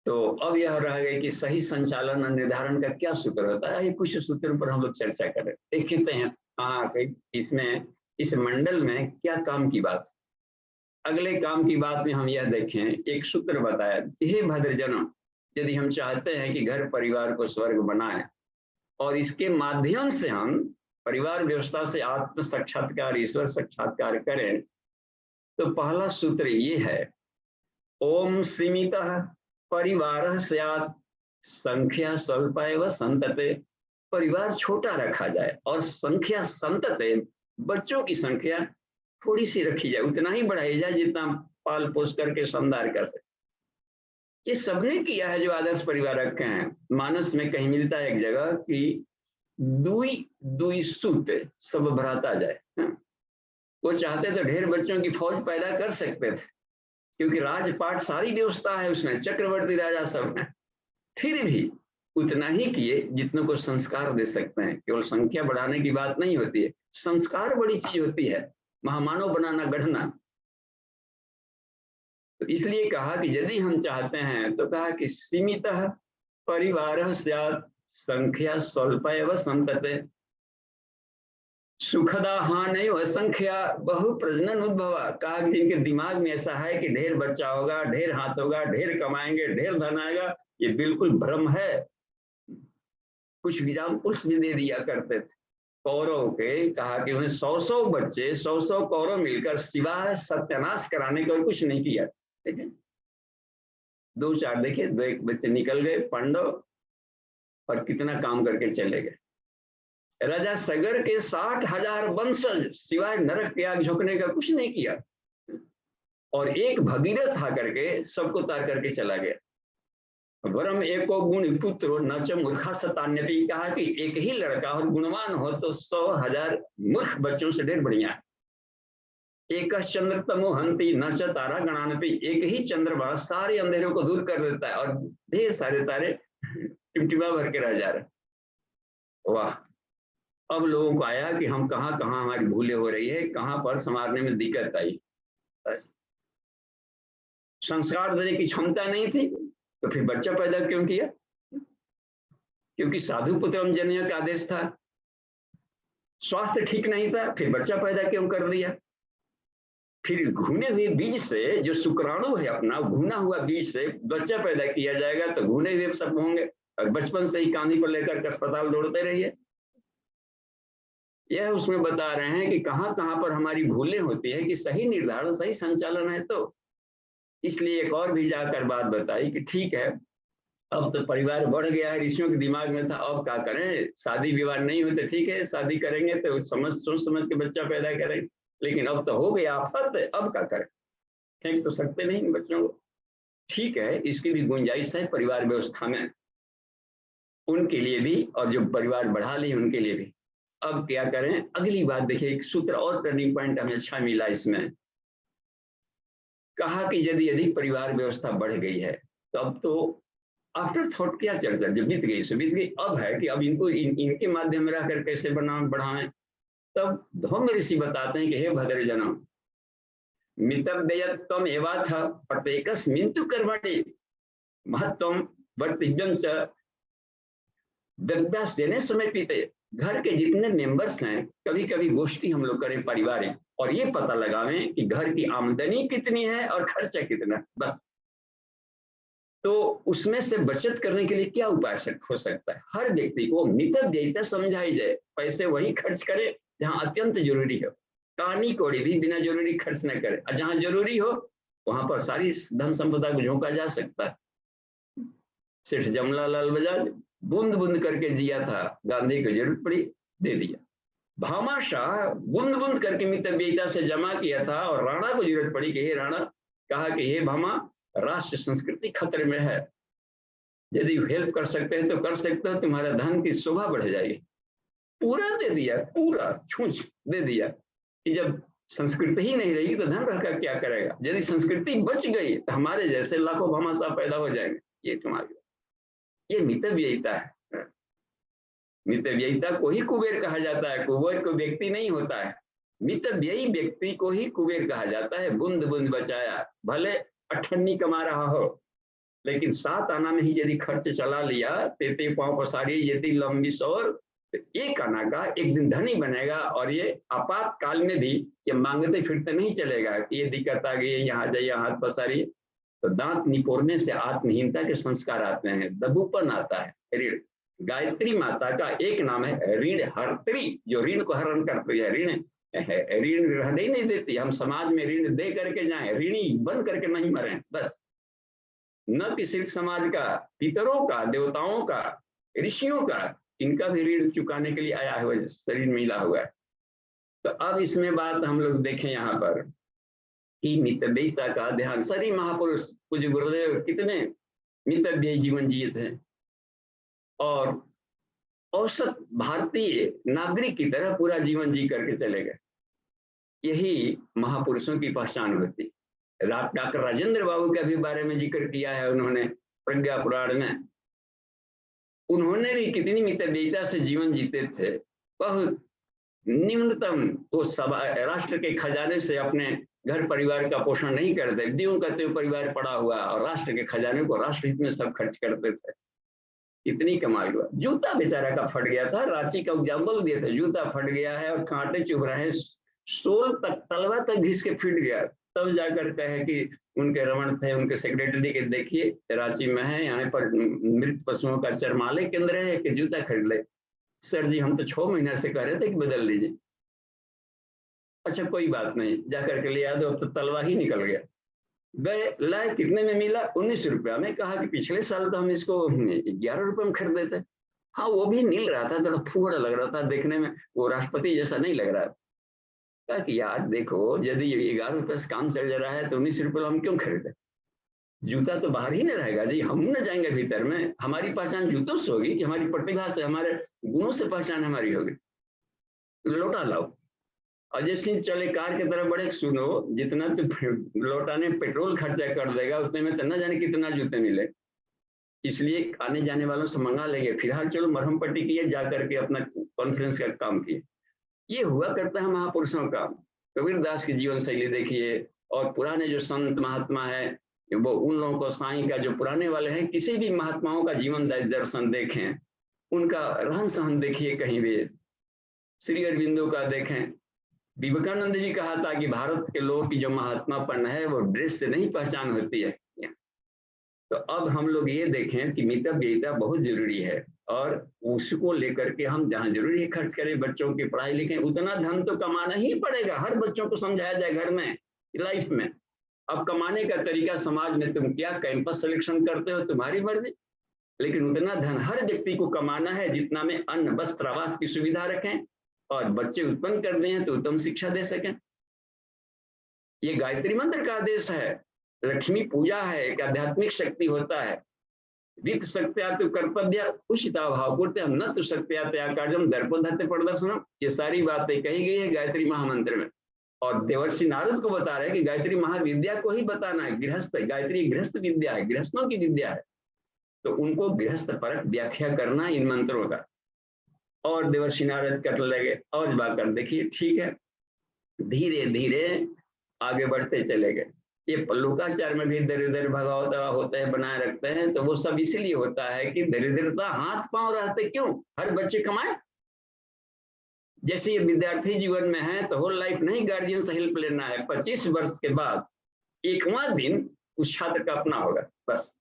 तो अब यह रह गई कि सही संचालन और निर्धारण का क्या सूत्र होता है। ये कुछ सूत्रों पर हम लोग चर्चा करें, देखते हैं हाँ इसमें इस मंडल में क्या काम की बात। अगले काम की बात में हम यह देखें, एक सूत्र बताया, हे भद्रजनों, यदि हम चाहते हैं कि घर परिवार को स्वर्ग बनाए और इसके माध्यम से हम परिवार व्यवस्था से आत्म साक्षात्कार, ईश्वर साक्षात्कार करें, तो पहला सूत्र ये है, ओम सीमितः परिवारः स्यात् संख्या स्वल्पा एव संतते। परिवार छोटा रखा जाए और संख्या संतते, बच्चों की संख्या थोड़ी सी रखी जाए, उतना ही बढ़ाई जाए जितना पाल पोस करके समझदार कर सके। ये सबने किया है जो आदर्श परिवार रखे हैं। मानस में कहीं मिलता है एक जगह कि दुई दुई सूत सब भराता जाए। वो चाहते तो ढेर बच्चों की फौज पैदा कर सकते थे, क्योंकि राजपाट सारी व्यवस्था है उसमें, चक्रवर्ती राजा सब है, फिर भी उतना ही किए जितनों को संस्कार दे सकते हैं। केवल संख्या बढ़ाने की बात नहीं होती है, संस्कार बड़ी चीज होती है, महामानव बनाना, गढ़ना। तो इसलिए कहा कि यदि हम चाहते हैं तो कहा कि सीमितः परिवारः स्यात् संख्या स्वल्पा एव संतते सुखदा हानि असंख्या बहु प्रजनन उद्भवा। कहा कि जिनके दिमाग में ऐसा है कि ढेर बच्चा होगा, ढेर हाथ होगा, ढेर कमाएंगे, ढेर धन आएगा, ये बिल्कुल भ्रम है। कुछ एग्जाम्पल्स भी दे दिया करते थे कौरव के, कहा कि उन्हें 100 बच्चे, 100 कौरव मिलकर सिवाय सत्यानाश कराने का और कुछ नहीं किया। देखें 2-4 देखिए, 2-1 बच्चे निकल गए पांडव और कितना काम करके चले गए। राजा सगर के 60,000 वंशज सिवाय नरक के आग झोंकने का कुछ नहीं किया, और एक भगीरथ आकर के सबको तार करके चला गया। वरम एको गुण पुत्र न च मूर्खा सतान्यपि। कहा कि एक ही लड़का और गुणवान हो तो 100,000 मूर्ख बच्चों से ढेर बढ़िया। एक चंद्र तमो हंति न च तारा गणानपि। एक ही चंद्रमा सारे अंधेरों को दूर कर देता है और ढेर सारे तारे टिमटिमा भर के रह जा रहे। वाह, अब लोगों को आया कि हम कहाँ कहाँ हमारी भूलें हो रही है, कहाँ पर संवारने में दिक्कत आई। बस संस्कार देने की क्षमता नहीं थी तो फिर बच्चा पैदा क्यों किया? क्योंकि साधु पुत्रम जननीय का आदेश था। स्वास्थ्य ठीक नहीं था, फिर बच्चा पैदा क्यों कर दिया? फिर घुने हुए बीज से, जो शुक्राणु है अपना, घुना हुआ बीज से बच्चा पैदा किया जाएगा तो घुने हुए सब होंगे, और बचपन से ही कांधी पर लेकर अस्पताल दौड़ते रहिए। यह उसमें बता रहे हैं कि कहाँ कहाँ पर हमारी भूलें होती है कि सही निर्धारण, सही संचालन है। तो इसलिए एक और भी जाकर बात बताई कि ठीक है, अब तो परिवार बढ़ गया है, ऋषियों के दिमाग में था, अब क्या करें, शादी विवाह नहीं होते, ठीक है शादी करेंगे तो सोच समझ के बच्चा पैदा करेंगे, लेकिन अब तो हो गया आफत, अब क्या करें, फेंक तो सकते नहीं बच्चों को। ठीक है, इसकी भी गुंजाइश है परिवार व्यवस्था में, उनके लिए भी, और जो परिवार बढ़ा ली उनके लिए भी। अब क्या करें, अगली बात देखिए, एक सूत्र और टर्निंग पॉइंट हमें अच्छा मिला इसमें। कहा कि यदि अधिक परिवार व्यवस्था बढ़ गई है तो अब तो आफ्टर थॉट क्या चलता है, जब बीत गई सो बीत गई, अब है कि अब इनको इनके माध्यम में रहकर कैसे बढ़ाएं। तब धौम ऋषि बताते हैं कि हे भद्रजनम, मितव्ययत्वम एवाथ प्रत्येकस्मिन् तु कर्मणि महत्वम वर्तव्यं च द्रव्यास्येन समर्पिते। घर के जितने मेंबर्स हैं, कभी कभी गोष्ठी हम लोग करें पारिवारिक, और ये पता लगावें कि घर की आमदनी कितनी है और खर्चा कितना है, बस। तो उसमें से बचत करने के लिए क्या उपाय हो सकता है? हर व्यक्ति को मितव्ययिता समझाई जाए, पैसे वही खर्च करे जहां अत्यंत जरूरी हो, कहानी कौड़ी भी बिना जरूरी खर्च न करे, और जहां जरूरी हो वहां पर सारी धन संपदा को झोंका जा सकता है। सेठ जमनालाल बजाज बूंद बूंद करके दिया था, गांधी को जरूरत पड़ी दे दिया। भामाशाह बूंद बूंद करके मितव्ययिता से जमा किया था, और राणा को जरूरत पड़ी कि हे राणा, कहा कि हे भामा, राष्ट्र संस्कृति खतरे में है, यदि हेल्प कर सकते हैं तो कर सकते हो, तुम्हारा धन की शोभा बढ़ जाएगी। पूरा दे दिया, पूरा छूछ दे दिया कि जब संस्कृति ही नहीं रहेगी तो धन रहकर क्या करेगा, यदि संस्कृति बच गई तो हमारे जैसे लाखों भामाशाह पैदा हो जाएंगे। ये तुम्हारी, ये मितव्ययिता है। मितव्ययिता को ही कुबेर कहा जाता है, कुबेर को व्यक्ति नहीं होता है, मितव्ययी व्यक्ति को ही कुबेर कहा जाता है। बूंद बूंद बचाया, भले अठन्नी कमा रहा हो, लेकिन 7 आना में ही यदि खर्च चला लिया, तेते पांव पसारी यदि लंबी सौर, तो 1 आना का एक दिन धनी बनेगा। और ये आपातकाल में भी ये मांगते फिरते नहीं चलेगा, ये दिक्कत आ गई, यहाँ जाइए हाथ पसारिए। तो दांत निपोड़ने से आत्महीनता के संस्कार आते हैं, दबूपन आता है। ऋण, गायत्री माता का एक नाम है ऋण हर्त्री, जो ऋण को हरण करती है। ऋण रहने ही नहीं देती। हम समाज में ऋण दे करके जाएं, ऋणी बन करके नहीं मरें बस। न कि सिर्फ समाज का, पितरों का, देवताओं का, ऋषियों का, इनका भी ऋण चुकाने के लिए आया हुआ शरीर मिला हुआ है। तो अब इसमें बात हम लोग देखें यहाँ पर कि मितव्ययिता का ध्यान। सभी महापुरुष पूज्य गुरुदेव कितने मितव्ययी जीवन जिए थे और औसत भारतीय नागरिक की तरह पूरा जीवन जी करके चले गए। यही महापुरुषों की पहचान होती। डॉक्टर राजेंद्र बाबू के भी बारे में जिक्र किया है उन्होंने प्रज्ञा पुराण में। उन्होंने भी कितनी मितव्ययिता से जीवन जीते थे। बहुत न्यूनतम वो राष्ट्र के खजाने से अपने घर परिवार का पोषण नहीं करते, द्यों का त्यों परिवार पड़ा हुआ और राष्ट्र के खजाने को राष्ट्र हित में सब खर्च करते थे। इतनी कमाई हुआ। जूता बेचारा का फट गया था, रांची का एग्जाम्पल दिया था, जूता फट गया है और कांटे चुभ रहे हैं, सोल तक तलवा तक घिस के फिट गया। तब जाकर कहे कि उनके रमण थे, उनके सेक्रेटरी के देखिए रांची में है, यहाँ पर मृत पशुओं का चरमालय केंद्र है कि जूता खरीद ले। सर जी हम तो 6 महीने से कह रहे थे कि बदल लीजिए। अच्छा कोई बात नहीं, जाकर के ले आ दो, अब तो तलवा ही निकल गया। गए लाए, कितने में मिला? 19 रुपया में। कहा कि पिछले साल तो हम इसको 11 रुपये में खरीदे थे। हाँ वो भी मिल रहा था, थोड़ा फुहड़ लग रहा था, देखने में वो राष्ट्रपति जैसा नहीं लग रहा। कहा कि यार देखो, यदि 11 रुपये से काम चल जा रहा है तो 19 रुपये हम क्यों खरीदे? जूता तो बाहर ही नहीं रहेगा जी, हम न जाएंगे भीतर में। हमारी पहचान जूतों से होगी कि हमारी प्रतिभा से, हमारे गुणों से पहचान हमारी होगी। लौटा लाओ। और जैसे चले कार की तरफ बढ़े, सुनो जितना तो लौटाने पेट्रोल खर्चा कर देगा उतने में तो न जाने कितना जूते मिले। इसलिए आने जाने वालों से मंगा लेंगे, फिलहाल चलो मरहम पट्टी किए, जा करके अपना कॉन्फ्रेंस का काम किए। ये हुआ करता है महापुरुषों का। कबीर दास की जीवन शैली देखिए, और पुराने जो संत महात्मा है वो उन लोगों को, साईं का जो पुराने वाले हैं, किसी भी महात्माओं का जीवन दर्शन देखें, उनका रहन सहन देखिए, कहीं भी श्री अरविंदो का देखें। विवेकानंद जी कहा था कि भारत के लोगों की जो महात्मापन है वो ड्रेस से नहीं पहचान होती है। तो अब हम लोग ये देखें कि मितव्ययिता बहुत जरूरी है, और उसको लेकर के हम जहाँ जरूरी है खर्च करें, बच्चों की पढ़ाई लिखें। उतना धन तो कमाना ही पड़ेगा, हर बच्चों को समझाया जाए घर में, लाइफ में। अब कमाने का तरीका समाज में तुम क्या कैंपस सिलेक्शन करते हो, तुम्हारी मर्जी, लेकिन उतना धन हर व्यक्ति को कमाना है जितना में अन्न वस्त्र आवास की सुविधा रखें और बच्चे उत्पन्न कर दें तो उत्तम शिक्षा दे सकें। ये गायत्री मंत्र का आदेश है, लक्ष्मी पूजा है, एक आध्यात्मिक शक्ति होता है। वित्त शक्त्या तो कर्तव्य उचिता भाव पूर्ति न तो शक्त्या त्यागम दर्पोधत्य प्रदर्शनम। ये सारी बातें कही गई है गायत्री महामंत्र में। और देवर्षि नारद को बता रहे हैं कि गायत्री महाविद्या को ही बताना है। गृहस्थ, गायत्री गृहस्थ विद्या है, गृहस्थों की विद्या है, तो उनको गृहस्थ परक व्याख्या करना इन मंत्रों का। और देवर्षि नारद कर लगे और बाकर देखिए, ठीक है, धीरे धीरे आगे बढ़ते चले गए। ये पल्लुकाचार में भी दरिद्र भगावता होते हैं, बनाए रखते हैं, तो वो सब इसलिए होता है कि दरिद्रता हाथ पांव रहते क्यों, हर बच्चे कमाए। जैसे ये विद्यार्थी जीवन में है तो होल लाइफ नहीं गार्जियन से हेल्प लेना है, 25 वर्ष के बाद 1वां दिन उस छात्र का अपना होगा बस।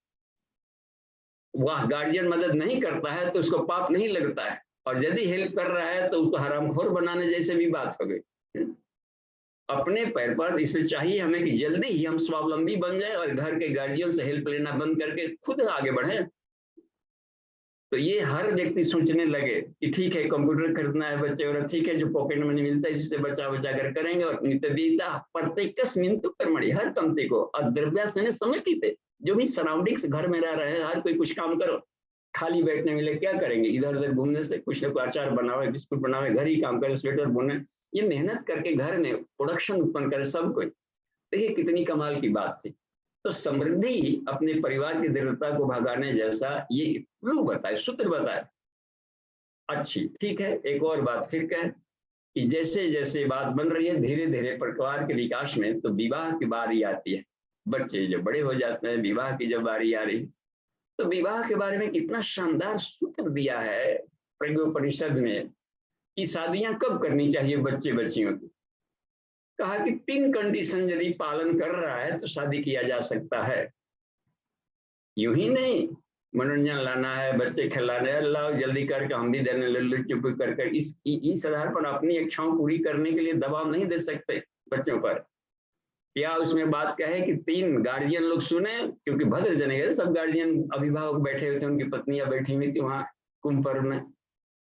वह गार्जियन मदद नहीं करता है तो उसको पाप नहीं लगता है, और यदि हेल्प कर रहा है तो उसको हरामखोर बनाने जैसे भी बात हो गई। अपने पैर पर, इसे चाहिए हमें कि जल्दी ही हम स्वावलंबी बन जाए और घर के गार्जियन से हेल्प लेना बंद करके खुद आगे बढ़े। तो ये हर व्यक्ति सोचने लगे कि ठीक है कंप्यूटर खरीदना है बच्चे, और ठीक है जो पॉकेट मनी मिलता है इससे बचा बचा कर करेंगे। और मितव्ययिता प्रत्येकस्मिन् तु कर्मणि, हर कंपनी को अद्रव्यासन समेटिते, जो भी सराउंडिंग्स घर में रह रहे हैं हर कोई कुछ काम करो। खाली बैठने मिले क्या करेंगे, इधर उधर घूमने से कुछ ना कुछ अचार बनावे, बिस्कुट बनावे, घर ही काम करे, स्वेटर बुने, ये मेहनत करके घर में प्रोडक्शन उत्पन्न करे सब कोई। देखिए कितनी कमाल की बात थी। तो समृद्धि अपने परिवार की दरिद्रता को भगाने जैसा ये क्लू बताए, सूत्र बताए। अच्छी, ठीक है। एक और बात फिर कह कि जैसे जैसे बात बन रही है, धीरे धीरे परिवार के विकास में तो विवाह की बारी आती है। बच्चे जब बड़े हो जाते हैं, विवाह की जब बारी आ रही, तो विवाह के बारे में कितना शानदार सूत्र दिया है प्रज्ञोपनिषद में कि शादियां कब करनी चाहिए बच्चे बच्चियों की। कहा कि 3 कंडीशन यदि पालन कर रहा है तो शादी किया जा सकता है। यूं ही नहीं मनोरंजन लाना है, बच्चे खिलाने, अल्लाह जल्दी करके हम भी देने लल्लू चुप कर इस आधार पर अपनी इच्छाओं पूरी करने के लिए दबाव नहीं दे सकते बच्चों पर। या उसमें बात कहे कि 3 गार्जियन लोग सुने, क्योंकि भद्र जने सब गार्जियन अभिभावक बैठे हुए थे, उनकी पत्नियां बैठी हुई थी वहां कुंभ पर्व में,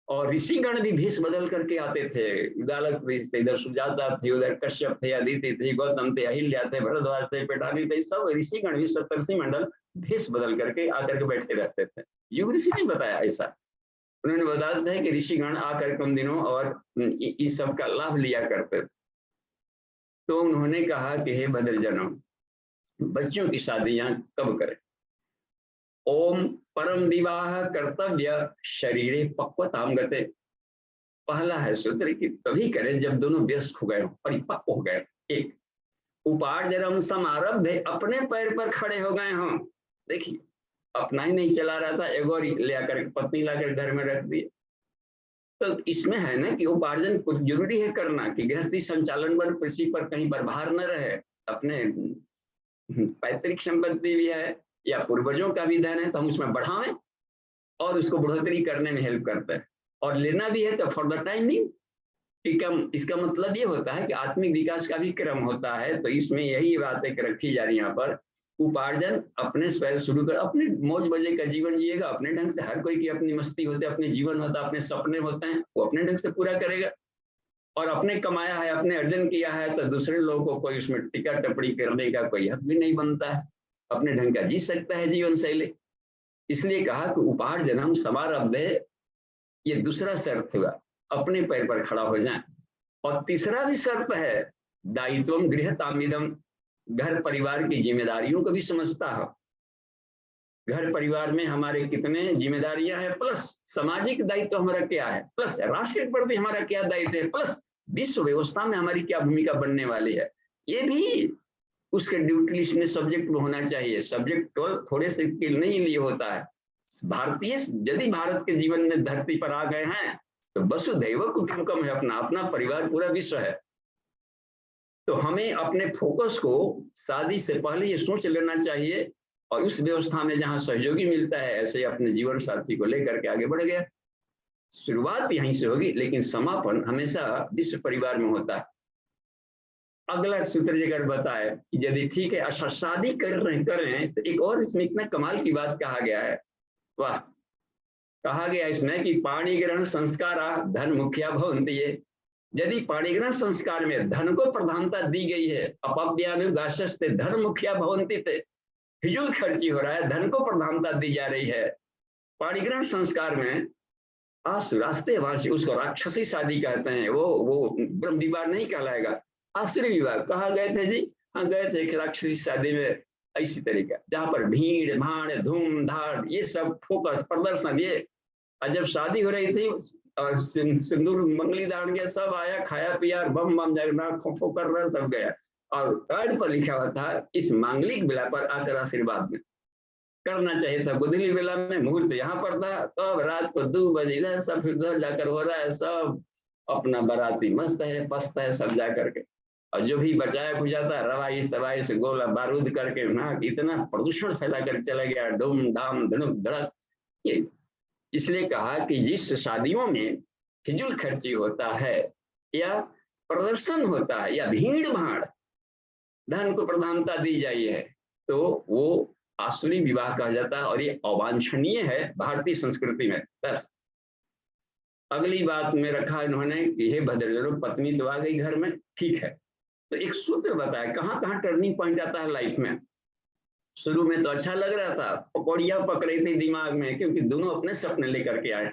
और ऋषिगण भी भेष बदल करके आते थे। गालक ऋषि थे, इधर सुजाता थी, उधर कश्यप थे, अदिति थी, गौतम थे, अहिल्या थे, भरद्वाज थे, पेटानी थे, सब ऋषिगण भी सप्तर्षि मंडल भेष बदल करके आकर के बैठे रहते थे। युग ऋषि ने बताया ऐसा, उन्होंने बताया था कि ऋषिगण आकर कम दिनों और इस सब का लाभ लिया करते थे। तो उन्होंने कहा कि हे भद्रजनों, बच्चों की शादियां कब करें? ओम परम विवाह कर्तव्य शरीरे पक्वताम गते। पहला है सूत्र कि तभी करें जब दोनों व्यस्त हो गए हो, परिपक्व हो गए। एक उपार्जनम समारब्ध, अपने पैर पर खड़े हो गए हों। देखिए अपना ही नहीं चला रहा था, एक और ले आकर पत्नी लाकर घर में रख दिए। तो इसमें है ना कि उपार्जन कुछ जरूरी है करना, कि गृहस्थी संचालन पर किसी पर कहीं पर भार न रहे। अपने पैतृक संपत्ति भी है या पूर्वजों का भी धन है तो हम उसमें बढ़ाएं और उसको बढ़ोतरी करने में हेल्प करते हैं। और लेना भी है तो फॉर द टाइमिंग, इसका मतलब ये होता है कि आत्मिक विकास का भी क्रम होता है। तो इसमें यही बात एक रखी जा रही है यहाँ पर, उपार्जन अपने स्वयं शुरू कर, अपने मौज मजे का जीवन जिएगा अपने ढंग से। हर कोई की अपनी मस्ती होती है, अपने जीवन होता है, अपने सपने होते हैं, वो अपने ढंग से पूरा करेगा। और अपने कमाया है, अपने अर्जन किया है, तो दूसरे लोगों को कोई उसमें टिका टिप्पणी करने का कोई हक भी नहीं बनता है। अपने ढंग का जी सकता है जीवन शैली। इसलिए कहा कि उपार्जनम समारब्ध, ये दूसरा शर्त हुआ, अपने पैर पर खड़ा हो जाए। और तीसरा भी शर्त है, दायित्वम गृहतामिदम, घर परिवार की जिम्मेदारियों को भी समझता हो। घर परिवार में हमारे कितने जिम्मेदारियां हैं, प्लस सामाजिक दायित्व हमारा क्या है, प्लस राष्ट्र के प्रति हमारा क्या दायित्व है, प्लस विश्व व्यवस्था में हमारी क्या भूमिका बनने वाली है, ये भी उसके ड्यूटी लिस्ट में सब्जेक्ट में होना चाहिए। सब्जेक्ट तो थोड़े से नहीं लिए होता है। भारतीय यदि भारत के जीवन में धरती पर आ गए हैं तो वसुधैव कुटुंबकम है, अपना अपना परिवार पूरा विश्व है। तो हमें अपने फोकस को शादी से पहले ये सोच लेना चाहिए, और उस व्यवस्था में जहां सहयोगी मिलता है ऐसे अपने जीवन साथी को लेकर के आगे बढ़ गया। शुरुआत यहीं से होगी, लेकिन समापन हमेशा विश्व परिवार में होता है। अगला सूत्र जगह बताए कि यदि ठीक है अच्छा शादी कर रहे हैं तो एक और इसमें इतना कमाल की बात कहा गया है, वाह, कहा गया इसमें कि पाणिग्रहण संस्कारा धन मुखिया भवन्ति। यदि पाणिग्रहण संस्कार में धन को प्रधानता दी गई है, अपव्यानुगाशस्ते धन मुखिया भवन्ति थे, फिजूल खर्ची हो रहा है, धन को प्रधानता दी जा रही है। पाणिग्रहण संस्कार में आसुरास्ते वासी, उसको राक्षसी शादी कहते हैं, वो ब्रह्म विवाह नहीं कहलाएगा, आश्रय विवाह कहा गए थे जी। हाँ गए थे राक्षसी शादी में, इसी तरीका जहां पर भीड़ भाड़ धूम धाड़ ये सब फोकस प्रदर्शन, ये जब शादी हो रही थी और सिंदूर मंगली दान गया, सब आया, खाया पिया, बम बम जगन्नाथ खो कर रहा, सब गया। और कार्ड पर लिखा हुआ था इस मांगलिक बेला पर आकर आशीर्वाद में करना चाहिए था। गुदली बेला में मुहूर्त यहाँ पर था, तब रात को 2 बजे इधर सब फिर उधर जाकर हो रहा है, सब अपना बाराती मस्त है पस्त है सब जा करके, और जो भी बचाया खुजाता रवाई तवाई से गोला बारूद करके ना इतना प्रदूषण फैला कर चला गया, डूम धाम धड़ुक धड़क। ये इसलिए कहा कि जिस शादियों में फिजूल खर्ची होता है या प्रदर्शन होता है या भीड़ भाड़, धन को प्रधानता दी जाती है, तो वो आसुरी विवाह कहा जाता है, और ये अवांछनीय है भारतीय संस्कृति में। बस अगली बात में रखा इन्होंने कि हे भद्रजनों, पत्नी तो आ गई घर में, ठीक है, तो एक सूत्र बताया कहाँ कहाँ टर्निंग पॉइंट आता है लाइफ में। शुरू में तो अच्छा लग रहा था, पकौड़ियां पक रही थी दिमाग में, क्योंकि दोनों अपने सपने लेकर के आए।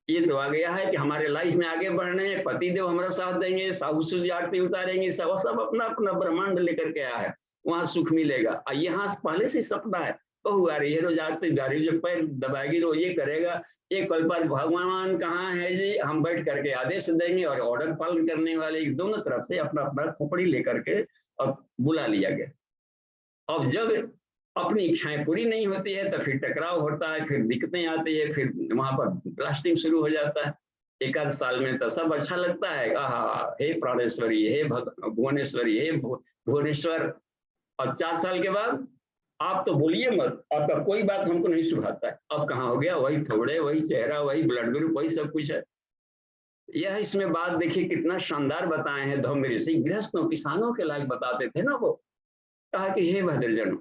ये तो आ गया है कि हमारे लाइफ में आगे बढ़ने हैं, पति देव हमारा साथ देंगे, साहू जी आरती उतारेंगे, सब अपना अपना ब्रह्मांड लेकर के आया है, वहां सुख मिलेगा। यहाँ पहले से सपना है, बहू आ रही है, रोज आती जा रही है, जो पैर दबाएगी रोज ये करेगा, ये कल पर भगवान कहाँ है जी, हम बैठ करके आदेश देंगे और ऑर्डर पालन करने वाले दोनों तरफ से अपना अपना खोपड़ी लेकर के और बुला लिया गया। अब जब अपनी इच्छाएं पूरी नहीं होती है तो फिर टकराव होता है, फिर दिक्कतें आती है, फिर वहां पर ब्लास्टिंग शुरू हो जाता है। एक आध साल में तो सब अच्छा लगता है, आहा हे प्राणेश्वरी, हे भुवनेश्वरी, हे भुवनेश्वर। और 4 साल के बाद आप तो बोलिए मत, आपका कोई बात हमको नहीं सुहाता है। अब कहाँ हो गया, वही थोड़े, वही चेहरा, वही ब्लड ग्रुप, वही सब कुछ है। यह इसमें बात देखिए कितना शानदार बताए हैं धम्म ऋषि, गृहस्थों किसानों के लायक बताते थे ना वो। कहा कि हे भद्रजनों,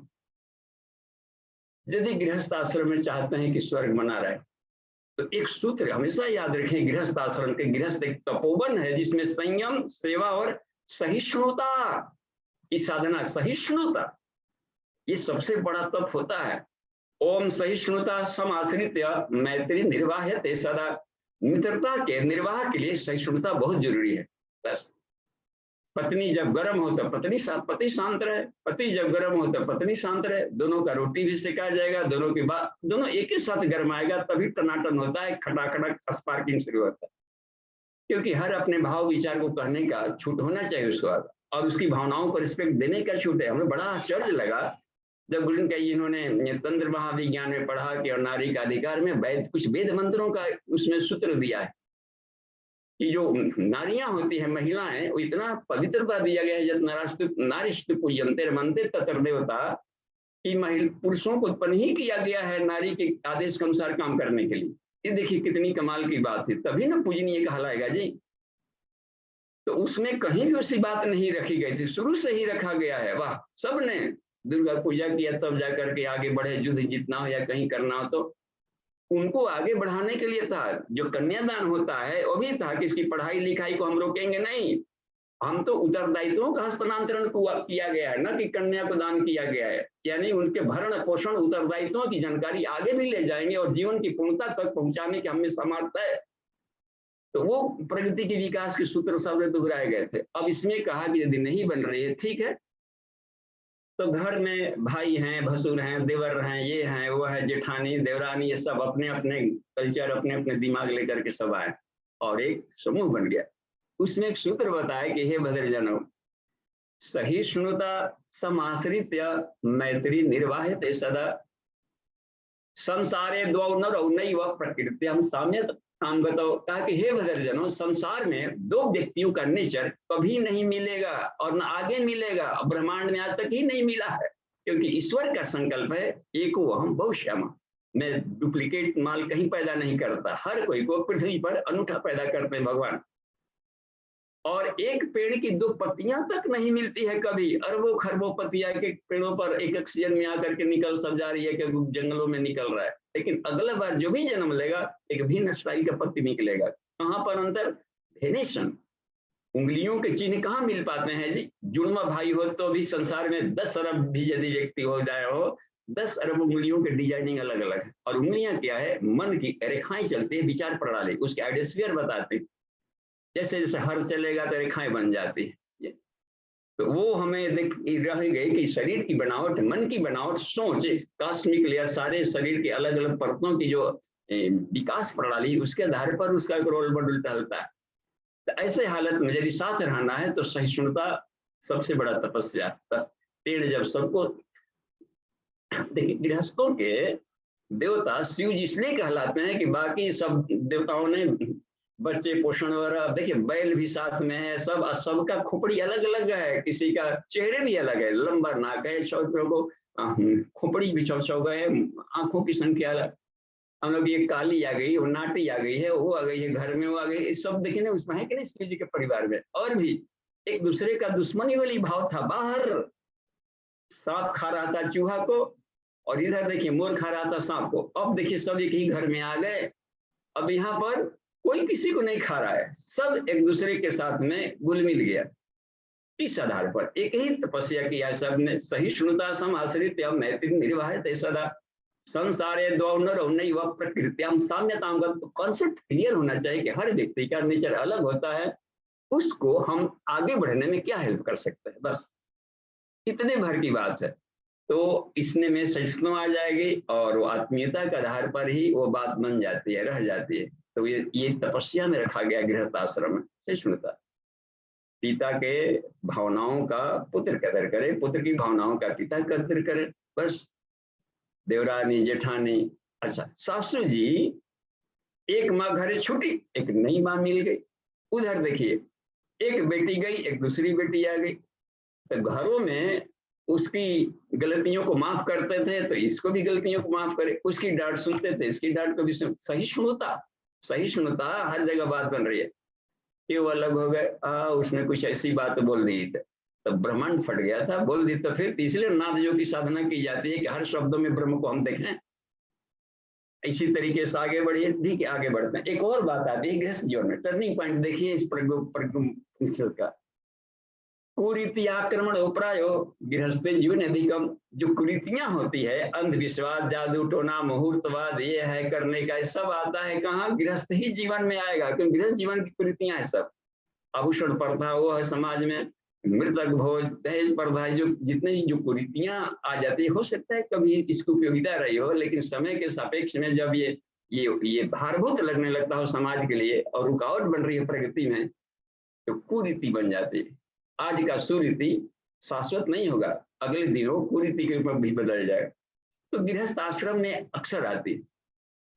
यदि गृहस्थ आश्रम में चाहते हैं कि स्वर्ग बना रहे तो एक सूत्र हमेशा याद रखें, गृहस्थ आश्रम के गृहस्थ एक तपोवन है जिसमें संयम, सेवा और सहिष्णुता की साधना। सहिष्णुता ये सबसे बड़ा तप होता है। ओम सहिष्णुता समाश्रित मैत्री निर्वाह्यते सदा। मित्रता के निर्वाह के लिए सहिष्णुता बहुत जरूरी है। बस पत्नी जब गर्म हो तो पति शांत रहे, पति जब गर्म हो तो पत्नी शांत रहे, दोनों का रोटी भी सेका जाएगा, दोनों की बात, दोनों एक ही साथ गर्म आएगा, तभी टनाटन होता है, खटाखट स्पार्किंग शुरू होता है। क्योंकि हर अपने भाव विचार को कहने का छूट होना चाहिए उसको, और उसकी भावनाओं को रिस्पेक्ट देने का छूट है। हमें बड़ा आश्चर्य लगा जब गुरु कई इन्होंने तंत्र महाविज्ञान में पढ़ा कि और नारी का अधिकार में कुछ वेद मंत्रों का उसमें सूत्र दिया है कि जो नारियां होती है, महिलाएं, वो इतना पवित्रता दिया गया है, जब नारिष्ट पूजनते रमनते तत्र देवता, कि पुरुषों को उत्पन्न ही किया गया है नारी के आदेश के अनुसार काम करने के लिए। ये देखिए कितनी कमाल की बात है, तभी ना पूजनीय कहलाएगा जी। तो उसमें कहीं भी ऐसी बात नहीं रखी गई थी, शुरू से ही रखा गया है। वाह, सबने दुर्गा पूजा किया तब जाकर के आगे बढ़े, युद्ध जीतना हो या कहीं करना हो तो उनको आगे बढ़ाने के लिए था। जो कन्यादान होता है वो भी था कि इसकी पढ़ाई लिखाई को हम रोकेंगे नहीं, हम तो उत्तरदायित्वों का हस्तांतरण किया गया है ना, कि कन्या को दान किया गया है, यानी उनके भरण पोषण उत्तरदायित्वों की जानकारी आगे भी ले जाएंगे और जीवन की पूर्णता तक पहुंचाने की हमें सामर्थ्य है। तो वो प्रगति के विकास के सूत्र सब दोहराए गए थे। अब इसमें कहा कि यदि नहीं बन रही है, ठीक है, तो घर में भाई हैं, भसुर हैं, देवर हैं, ये हैं, वो है, जेठानी, देवरानी, ये सब अपने अपने कल्चर, अपने अपने दिमाग लेकर के सब आए और एक समूह बन गया। उसमें एक सूत्र बताया कि हे भद्रजनों, सहिष्णुता समाश्रित मैत्री निर्वाह्यते सदा। संसारे द्वौ नरौ नैव प्रकृत्यां साम्यत् कामगतौ। कहा कि हे भद्रजनों, संसार में दो व्यक्तियों का नेचर कभी नहीं मिलेगा और न आगे मिलेगा, ब्रह्मांड में आज तक ही नहीं मिला है, क्योंकि ईश्वर का संकल्प है एको अहम बहुश्यामा। मैं डुप्लीकेट माल कहीं पैदा नहीं करता, हर कोई को पृथ्वी पर अनूठा पैदा करते हैं भगवान। और एक पेड़ की दो पत्तियां तक नहीं मिलती है कभी, अरबों खरबों पत्तियां के पेड़ों पर एक एक सीजन में आकर के निकल सब जा रही है कि जंगलों में निकल रहा है, लेकिन अगला बार जो भी जन्म लेगा एक भिन्न स्टाइल का पत्ती निकलेगा। कहाँ पर अंतर? वेनेशन। उंगलियों के चिन्ह कहाँ मिल पाते हैं जी? जुड़वा भाई हो तो भी संसार में 10 अरब भी यदि व्यक्ति हो जाए हो, 10 अरब उंगलियों के डिजाइनिंग अलग अलग है। और उंगलियां क्या है? मन की रेखाएं चलती है, विचार प्रणाली, उसके आइडियोस्फीयर बताते हैं। जैसे जैसे हर चलेगा तो रेखाएं बन जाती है। तो वो हमें रह गई कि शरीर की बनावट, मन की बनावट, सोच, कॉस्मिक लेयर, सारे शरीर के अलग अलग परतों की जो विकास प्रणाली, उसके आधार पर उसका एक रोल मॉडल टहलता है। तो ऐसे हालत में यदि साथ रहना है तो सहिष्णुता सबसे बड़ा तपस्या। बस पेड़ जब सबको, देखिए गृहस्थों के देवता शिव जी इसलिए कहलाते हैं कि बाकी सब देवताओं ने बच्चे पोषण वगैरह, देखिए बैल भी साथ में है, सब सबका खोपड़ी अलग अलग है, किसी का चेहरे भी अलग है, लंबा नाक है, खोपड़ी भी चौचौगा है, आंखों की संख्या अलग। हम लोग ये काली आ गई, वो नाटी आ गई है, वो आ गई है घर में, वो आ गई, सब देखे ना उसमें है कि नहीं शिव जी के परिवार में। और भी एक दूसरे का दुश्मनी वाली भाव था। बाहर सांप खा रहा था चूहा को और इधर देखिए मोर खा रहा था सांप को। अब देखिए सब एक ही घर में आ गए, अब यहाँ पर कोई किसी को नहीं खा रहा है, सब एक दूसरे के साथ में घुल मिल गया। इस आधार पर एक ही तपस्या किया सबने, सहिष्णुता समाश्रित मैत्री निर्वाह्यते सदा। संसारे द्वौ नरौ नैव प्रकृत्यां साम्यतां। कॉन्सेप्ट क्लियर होना चाहिए कि हर व्यक्ति का नेचर अलग होता है, उसको हम आगे बढ़ने में क्या हेल्प कर सकते हैं, बस इतने भर की बात है। तो इसने में सहिष्णुता आ जाएगी और वो आत्मीयता के आधार पर ही वो बात बन जाती है, रह जाती है। तो ये तपस्या में रखा गया गृहस्थ आश्रम में सहिष्णुता। पिता के भावनाओं का पुत्र कदर करे, पुत्र की भावनाओं का पिता कदर करे, बस। देवरानी जेठानी, अच्छा सासू जी, एक माँ घर छूटी, एक नई माँ मिल गई। उधर देखिए, एक बेटी गई, एक दूसरी बेटी आ गई। तो घरों में उसकी गलतियों को माफ करते थे तो इसको भी गलतियों को माफ करे, उसकी डांट सुनते थे इसकी डांट को भी सुन। सहिष्णुता, सहिष्णुता हर जगह बात बन रही है कि वो अलग हो गए, उसने कुछ ऐसी बात बोल दी तो ब्रह्मांड फट गया था, बोल दी तो फिर इसलिए नाथ योग की साधना की जाती है कि हर शब्दों में ब्रह्म को हम देखें। इसी तरीके से आगे बढ़िए, ठीक है, आगे बढ़ते हैं। एक और बात आती है गृहस्थ जीवन में, टर्निंग पॉइंट देखिए इस का। कुरीति आक्रमण उपरायो गृहस्थ जीवन अधिकम। जो कुरीतियां होती है, अंधविश्वास, जादू टोना, मुहूर्तवाद, ये है करने का, सब आता है कहाँ? गृहस्थ ही जीवन में आएगा, क्योंकि गृहस्थ जीवन की कुरीतियां है सब। आभूषण प्रथा वो है समाज में, मृतक भोज, दहेज प्रथा, जो जितने जो कुरीतियां आ जाती है, हो सकता है कभी इसकी उपयोगिता रही हो, लेकिन समय के सापेक्ष में जब ये भारभूत लगने लगता हो समाज के लिए और रुकावट बन रही है प्रगति में, तो कुरीति बन जाती है। आज का सुरीति शाश्वत नहीं होगा, अगले दिनों कुरीति के ऊपर भी बदल जाएगा। तो गृहस्थ आश्रम में अक्सर आती है।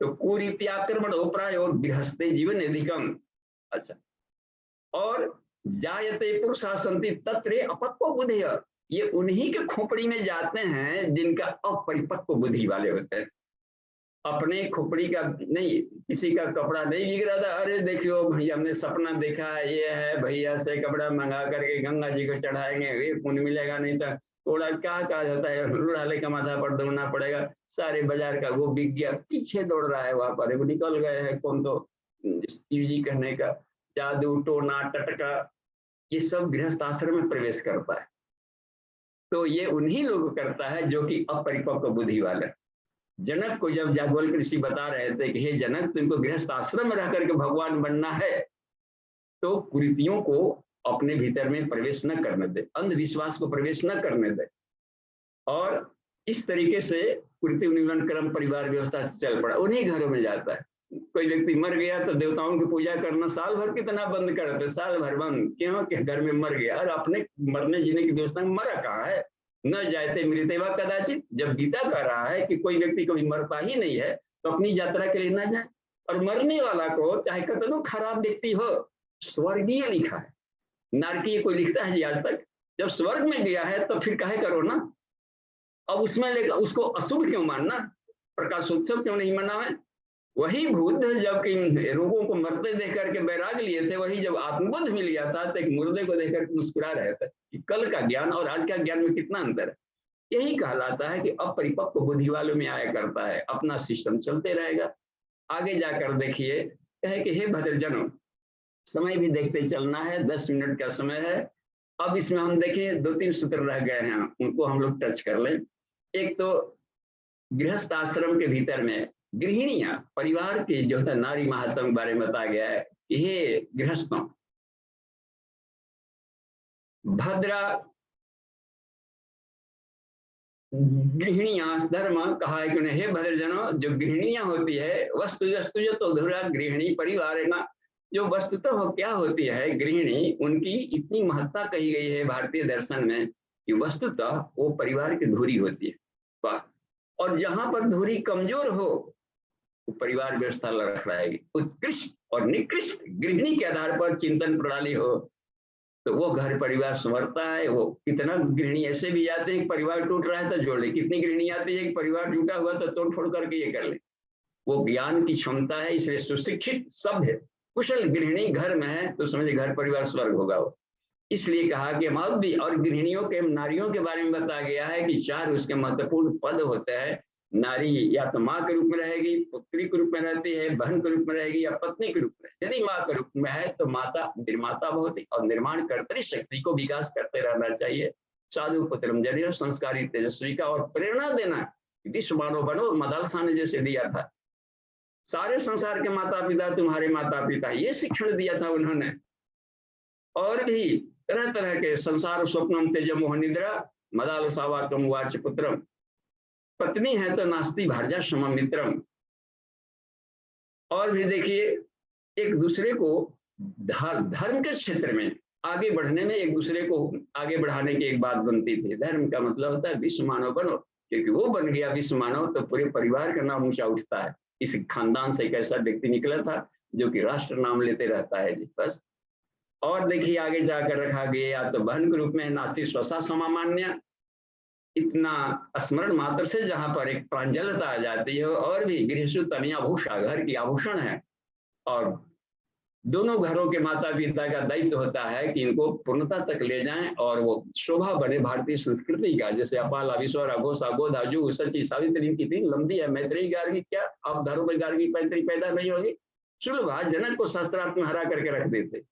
तो कुरीति आक्रमण उपराय और गृहस्थ जीवन अधिकम। अच्छा, और जायते पुरुषा संति तत्र अपक्व बुद्धि, ये उन्हीं के खोपड़ी में जाते हैं जिनका अपरिपक्व बुद्धि वाले होते हैं। अपने खोपड़ी का नहीं, किसी का कपड़ा नहीं बिक रहा था, अरे देखियो भैया हमने सपना देखा है, ये है भैया से कपड़ा मंगा करके गंगा जी को चढ़ाएंगे, ये पुण्य मिलेगा, नहीं तो थोड़ा क्या काज होता है, रुड़ाले का माथा पर दौड़ना पड़ेगा, सारे बाजार का वो बिक गया, पीछे दौड़ रहा है वहां पर, वो निकल गए हैं कौन तो जी कहने का, जादू टोना टटका, ये सब गृहस्थ आश्रम में प्रवेश करता है। तो ये उन्हीं लोग करता है जो कि अपरिपक्व बुद्धि वाले। जनक को जब जाज्वल्क्य ऋषि बता रहे थे कि हे जनक, तुमको गृहस्थ आश्रम में रह करके भगवान बनना है, तो कुरीतियों को अपने भीतर में प्रवेश न करने दे, अंधविश्वास को प्रवेश न करने दे। और इस तरीके से कुरीति उन्मूलन क्रम परिवार व्यवस्था से चल पड़ा, उन्हीं घरों में जाता है। कोई व्यक्ति मर गया तो देवताओं की पूजा करना साल भर कितना बंद करते, साल भर बंद, क्यों कि घर में मर गया, और अपने मरने जीने की व्यवस्था में मरा कहाँ है? न जायते मृत्यवा कदाचित। जब गीता कह रहा है कि कोई व्यक्ति कभी मरता ही नहीं है तो अपनी यात्रा के लिए न जाए। और मरने वाला को चाहे कितना खराब व्यक्ति हो, स्वर्गीय लिखा है, नारकीय कोई लिखता है जी आज तक? जब स्वर्ग में गया है तो फिर काहे करो ना, अब उसमें लेकर उसको अशुभ क्यों मानना? प्रकाशोत्सव क्यों नहीं मनावे? वही बुद्ध जब रोगों को मरते देख करके वैराग लिए थे, वही जब आत्मबोध मिल गया था तो एक मुर्दे को देख करके मुस्कुरा रहे थे कि कल का ज्ञान और आज का ज्ञान में कितना अंतर है। यही कहलाता है कि अपरिपक्व बुद्धि वालों में आया करता है, अपना सिस्टम चलते रहेगा। आगे जाकर देखिए, कहे कि हे भद्रजनों, समय भी देखते चलना है, 10 मिनट का समय है। अब इसमें हम देखें 2-3 सूत्र रह गए हैं, उनको हम लोग टच कर लें। एक तो गृहस्थ आश्रम के भीतर में गृहिणियां, परिवार के जो है नारी महात्म के बारे में बताया गया है कि हे गृहस्थों, भद्रा गृहिणियां धर्म कहा है कि हे भद्रजनों, जो गृहिणियां होती है, वस्तु जस्तु जो तो धुरा गृहिणी परिवार है ना, जो वस्तुतः तो क्या होती है गृहिणी, उनकी इतनी महत्ता कही गई है भारतीय दर्शन में कि वस्तुतः वो परिवार की धुरी होती है। वाह! और जहां पर धुरी कमजोर हो, वो परिवार व्यवस्था रख रहेगी। उत्कृष्ट और निकृष्ट गृहिणी के आधार पर चिंतन प्रणाली हो तो वो घर परिवार संवरता है। वो कितना गृहिणी ऐसे भी जाते हैं, परिवार टूट रहा है तो जोड़ ले, कितनी गृहिणी आती है कि परिवार टूटा हुआ तो तोड़ फोड़ करके ये कर ले। वो ज्ञान की क्षमता है, इसलिए सुशिक्षित सभ्य कुशल गृहिणी घर में है तो समझे घर परिवार स्वर्ग होगा वो। इसलिए कहा कि अब भी, और गृहिणियों के नारियों के बारे में बताया गया है कि 4 उसके महत्वपूर्ण पद होते हैं। नारी या तो माँ के रूप में रहेगी, पुत्री के रूप में रहती है, बहन के रूप में रहेगी, या पत्नी के रूप में। यदि माँ के रूप में है तो माता निर्माता भवति, और निर्माण कर्तरी शक्ति को विकास करते रहना चाहिए। साधु पुत्रम जनियो, संस्कारी तेजस्वी का, और प्रेरणा देना, विश्व मानव बनो, मदालसा ने जैसे दिया था, सारे संसार के माता पिता तुम्हारे माता पिता, ये शिक्षण दिया था उन्होंने। और भी तरह तरह के संसार स्वप्नम तेज मोह निद्रा, मदालसावाकम वाच पुत्रम, पत्नी है तो नास्ति भार्या समम मित्रम। और भी देखिए, एक दूसरे को धर्म के क्षेत्र में आगे बढ़ने में एक दूसरे को आगे बढ़ाने की एक बात बनती थी। धर्म का मतलब होता है विश्व मानव बनो, क्योंकि वो बन गया विश्व मानव तो पूरे परिवार का नाम ऊंचा उठता है। इस खानदान से एक ऐसा व्यक्ति निकला था जो कि राष्ट्र नाम लेते रहता है जी, बस। और देखिए आगे जाकर रखा गया तो बहन के रूप में नास्ति स्वसा समामान्य, इतना स्मरण मात्र से जहां पर एक प्रांजलता आ जाती है। और भी गृहसु तनिया भूषा, घर की आभूषण है, और दोनों घरों के माता पिता का दायित्व होता है कि इनको पूर्णता तक ले जाएं और वो शोभा बने भारतीय संस्कृति का। जैसे अपाला, विश्वरा, घोषा, गोधा, जू, सची, सावित्री की तीन लंबी है, मैत्रेयी, गार्गी, क्या अब धर्म में गार्गी पैतृ पैदा नहीं होगी। सुलभा जनक को शस्त्रार्थ में हरा करके रख देते।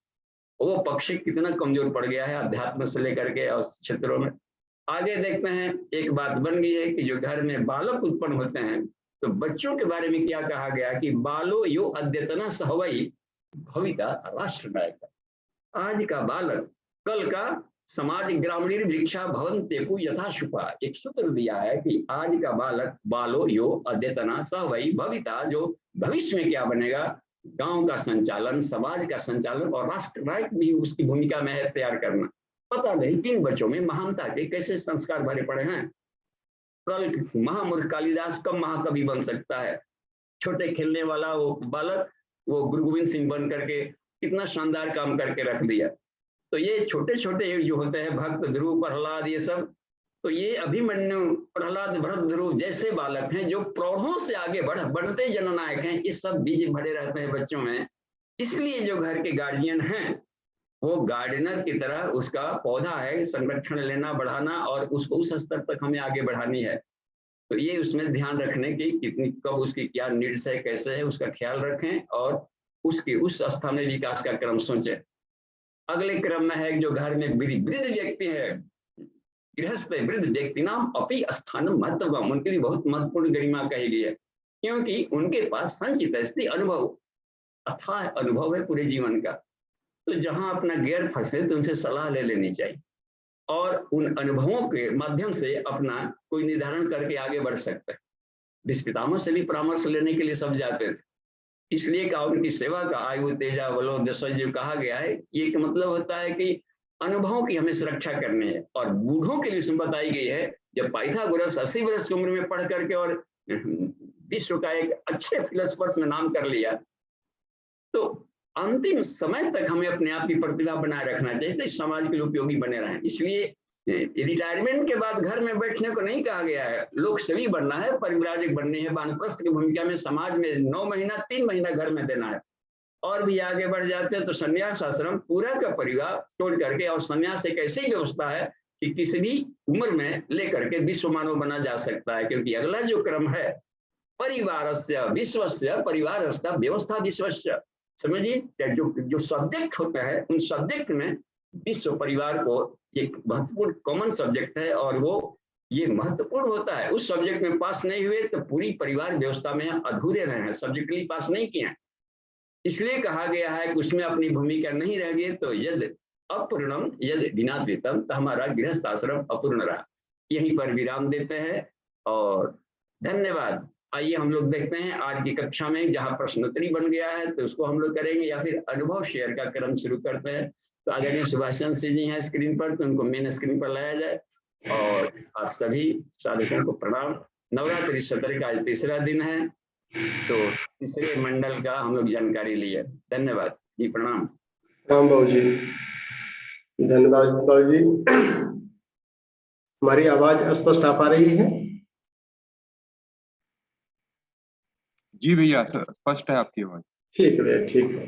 वो पक्षी कितना कमजोर पड़ गया है अध्यात्म से लेकर के और क्षेत्रों में। आगे देखते हैं, एक बात बन गई है कि जो घर में बालक उत्पन्न होते हैं तो बच्चों के बारे में क्या कहा गया कि बालो यो अद्यतना सहवई भविता राष्ट्र नायक। आज का बालक कल का समाज ग्रामीण भिक्षा भवन तेपु यथा शुपा। एक सूत्र दिया है कि आज का बालक बालो यो अद्यतना सहवई भविता, जो भविष्य में क्या बनेगा, गांव का संचालन, समाज का संचालन और राष्ट्र नायक भी उसकी भूमिका में है तैयार करना। पता नहीं 3 बच्चों में महानता के कैसे संस्कार भरे पड़े हैं। कल महामूर्ख कालिदास कब महाकवि बन सकता है। छोटे खेलने वाला वो बालक वो गुरु गोविंद सिंह बन करके कितना शानदार काम करके रख दिया। तो ये छोटे छोटे जो होते हैं भक्त, ध्रुव, प्रहलाद, ये सब, तो ये अभिमन्यु, प्रहलाद, भरत, ध्रुव जैसे बालक हैं जो प्रौढ़ों से आगे बढ़ते जननायक हैं। इस सब बीज भरे रहते हैं बच्चों में। इसलिए जो घर के गार्जियन हैं वो गार्डनर की तरह उसका पौधा है, संरक्षण लेना, बढ़ाना और उसको उस स्तर तक हमें आगे बढ़ानी है। तो ये उसमें ध्यान रखने की कितनी कब उसकी क्या नीड्स है, कैसे है, उसका ख्याल रखें और उसके उस अवस्था में विकास का क्रम सोचें। अगले क्रम में है जो घर में वृद्ध व्यक्ति है, गृहस्थ वृद्ध व्यक्ति नाम अपि स्थान महत्व, उनके लिए बहुत महत्वपूर्ण गरिमा कही गई है, क्योंकि उनके पास संचित स्थिति अनुभव, अथाह अनुभव है पूरे जीवन का। तो जहां अपना गैर फंसे तो उनसे सलाह ले लेनी चाहिए और उन अनुभवों के माध्यम से अपना कोई निर्धारण करके आगे बढ़ सकता है। विस्पितामह से भी परामर्श लेने के लिए सब जाते थे, इसलिए कहा उनकी सेवा का आयु तेजा बलो दशज जो कहा गया है, ये मतलब होता है कि अनुभवों की हमें सुरक्षा करनी है। और बूढ़ों के लिए बताई गई है, जब पाइथागोरस 80 वर्ष की उम्र में पढ़ करके और विश्व का एक अच्छे फिलोसफर्स में नाम कर लिया, तो अंतिम समय तक हमें अपने आप की प्रतिभा बनाए रखना चाहिए, तो समाज के लिए उपयोगी बने रहें। इसलिए रिटायरमेंट के बाद घर में बैठने को नहीं कहा गया है, लोक सेवी बनना है, परिव्राजक बननी है, वानप्रस्थ की भूमिका में समाज में 9 महीना 3 महीना घर में देना है। और भी आगे बढ़ जाते हैं तो संन्यास आश्रम, पूरा का परिवार छोड़ करके, और संन्यास एक ऐसी व्यवस्था है कि किसी भी उम्र में लेकर के विश्व मानव बना जा सकता है। क्योंकि अगला जो क्रम है परिवारस्य विश्वस्य, परिवारस्य व्यवस्था विश्वस्य, समझिए जो सब्जेक्ट होता है उन सब्जेक्ट में विश्व परिवार को एक महत्वपूर्ण कॉमन सब्जेक्ट है और वो ये महत्वपूर्ण होता है। उस सब्जेक्ट में पास नहीं हुए तो पूरी परिवार व्यवस्था में अधूरे रहे हैं, सब्जेक्टली पास नहीं किए। इसलिए कहा गया है कि उसमें अपनी भूमिका नहीं रह गई तो यद अपूर्णम यद विनाद्वितम, तो हमारा गृहस्थ आश्रम अपूर्ण रहा। यहीं पर विराम देते हैं और धन्यवाद। आइए हम लोग देखते हैं आज की कक्षा में जहां प्रश्नोत्तरी बन गया है तो उसको हम लोग करेंगे या फिर अनुभव शेयर का क्रम शुरू करते हैं। तो आदरणीय सुभाष चंद्र सिंह जी हैं स्क्रीन पर, तो उनको मेन स्क्रीन पर लाया जाए। और आप सभी साधकों को प्रणाम। नवरात्रि सत्र का आज तीसरा दिन है, तो तीसरे मंडल का हम लोग जानकारी लिए। धन्यवाद जी, प्रणाम। राम बाबू जी, धन्यवाद बाबू जी। हमारी आवाज स्पष्ट आ पा रही है? जी भैया, स्पष्ट है आपकी आवाज। ठीक है भैया, ठीक है।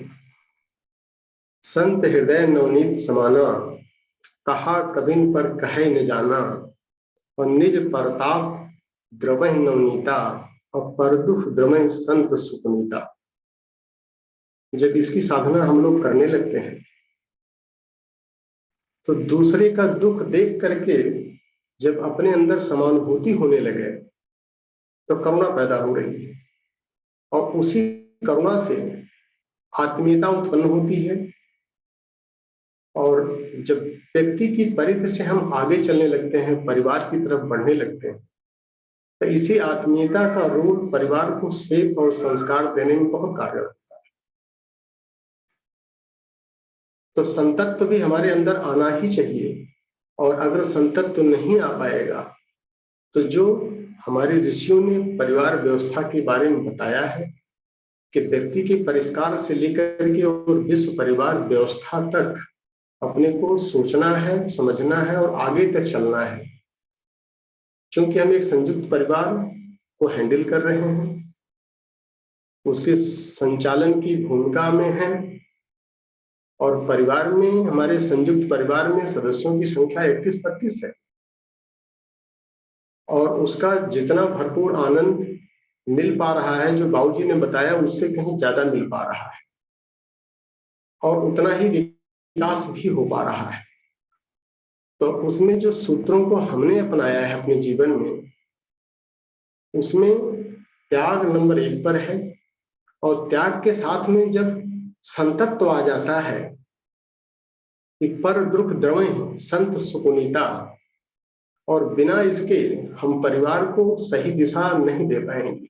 संत हृदय नवनीत समाना, कहा कबिन पर कहे न जाना, और निज परताप द्रवह नवनीता, और परदुख द्रमय संत सुपनीता। जब इसकी साधना हम लोग करने लगते हैं तो दूसरे का दुख देख करके जब अपने अंदर समानुभूति होने लगे तो करुणा पैदा हो रही है, और उसी करुणा से आत्मीयता उत्पन्न होती है, और जब व्यक्ति की परिधि से हम आगे चलने लगते हैं, परिवार की तरफ बढ़ने लगते हैं, तो इसी आत्मीयता का रोल परिवार को सेव और संस्कार देने में बहुत कारगर होता है। तो संतत्व भी हमारे अंदर आना ही चाहिए, और अगर संतत्व नहीं आ पाएगा तो जो हमारे ऋषियों ने परिवार व्यवस्था के बारे में बताया है कि व्यक्ति के परिष्कार से लेकर के और विश्व परिवार व्यवस्था तक अपने को सोचना है, समझना है और आगे तक चलना है। क्योंकि हम एक संयुक्त परिवार को हैंडल कर रहे हैं, उसके संचालन की भूमिका में हैं, और परिवार में, हमारे संयुक्त परिवार में सदस्यों की संख्या 31-32 है, और उसका जितना भरपूर आनंद मिल पा रहा है, जो बाबूजी ने बताया, उससे कहीं ज्यादा मिल पा रहा है, और उतना ही विकास भी हो पा रहा है। तो उसमें जो सूत्रों को हमने अपनाया है अपने जीवन में, उसमें त्याग नंबर 1 पर है, और त्याग के साथ में जब संतत्व आ जाता है कि पर दुख द्रवहि संत सुकुनीता, और बिना इसके हम परिवार को सही दिशा नहीं दे पाएंगे,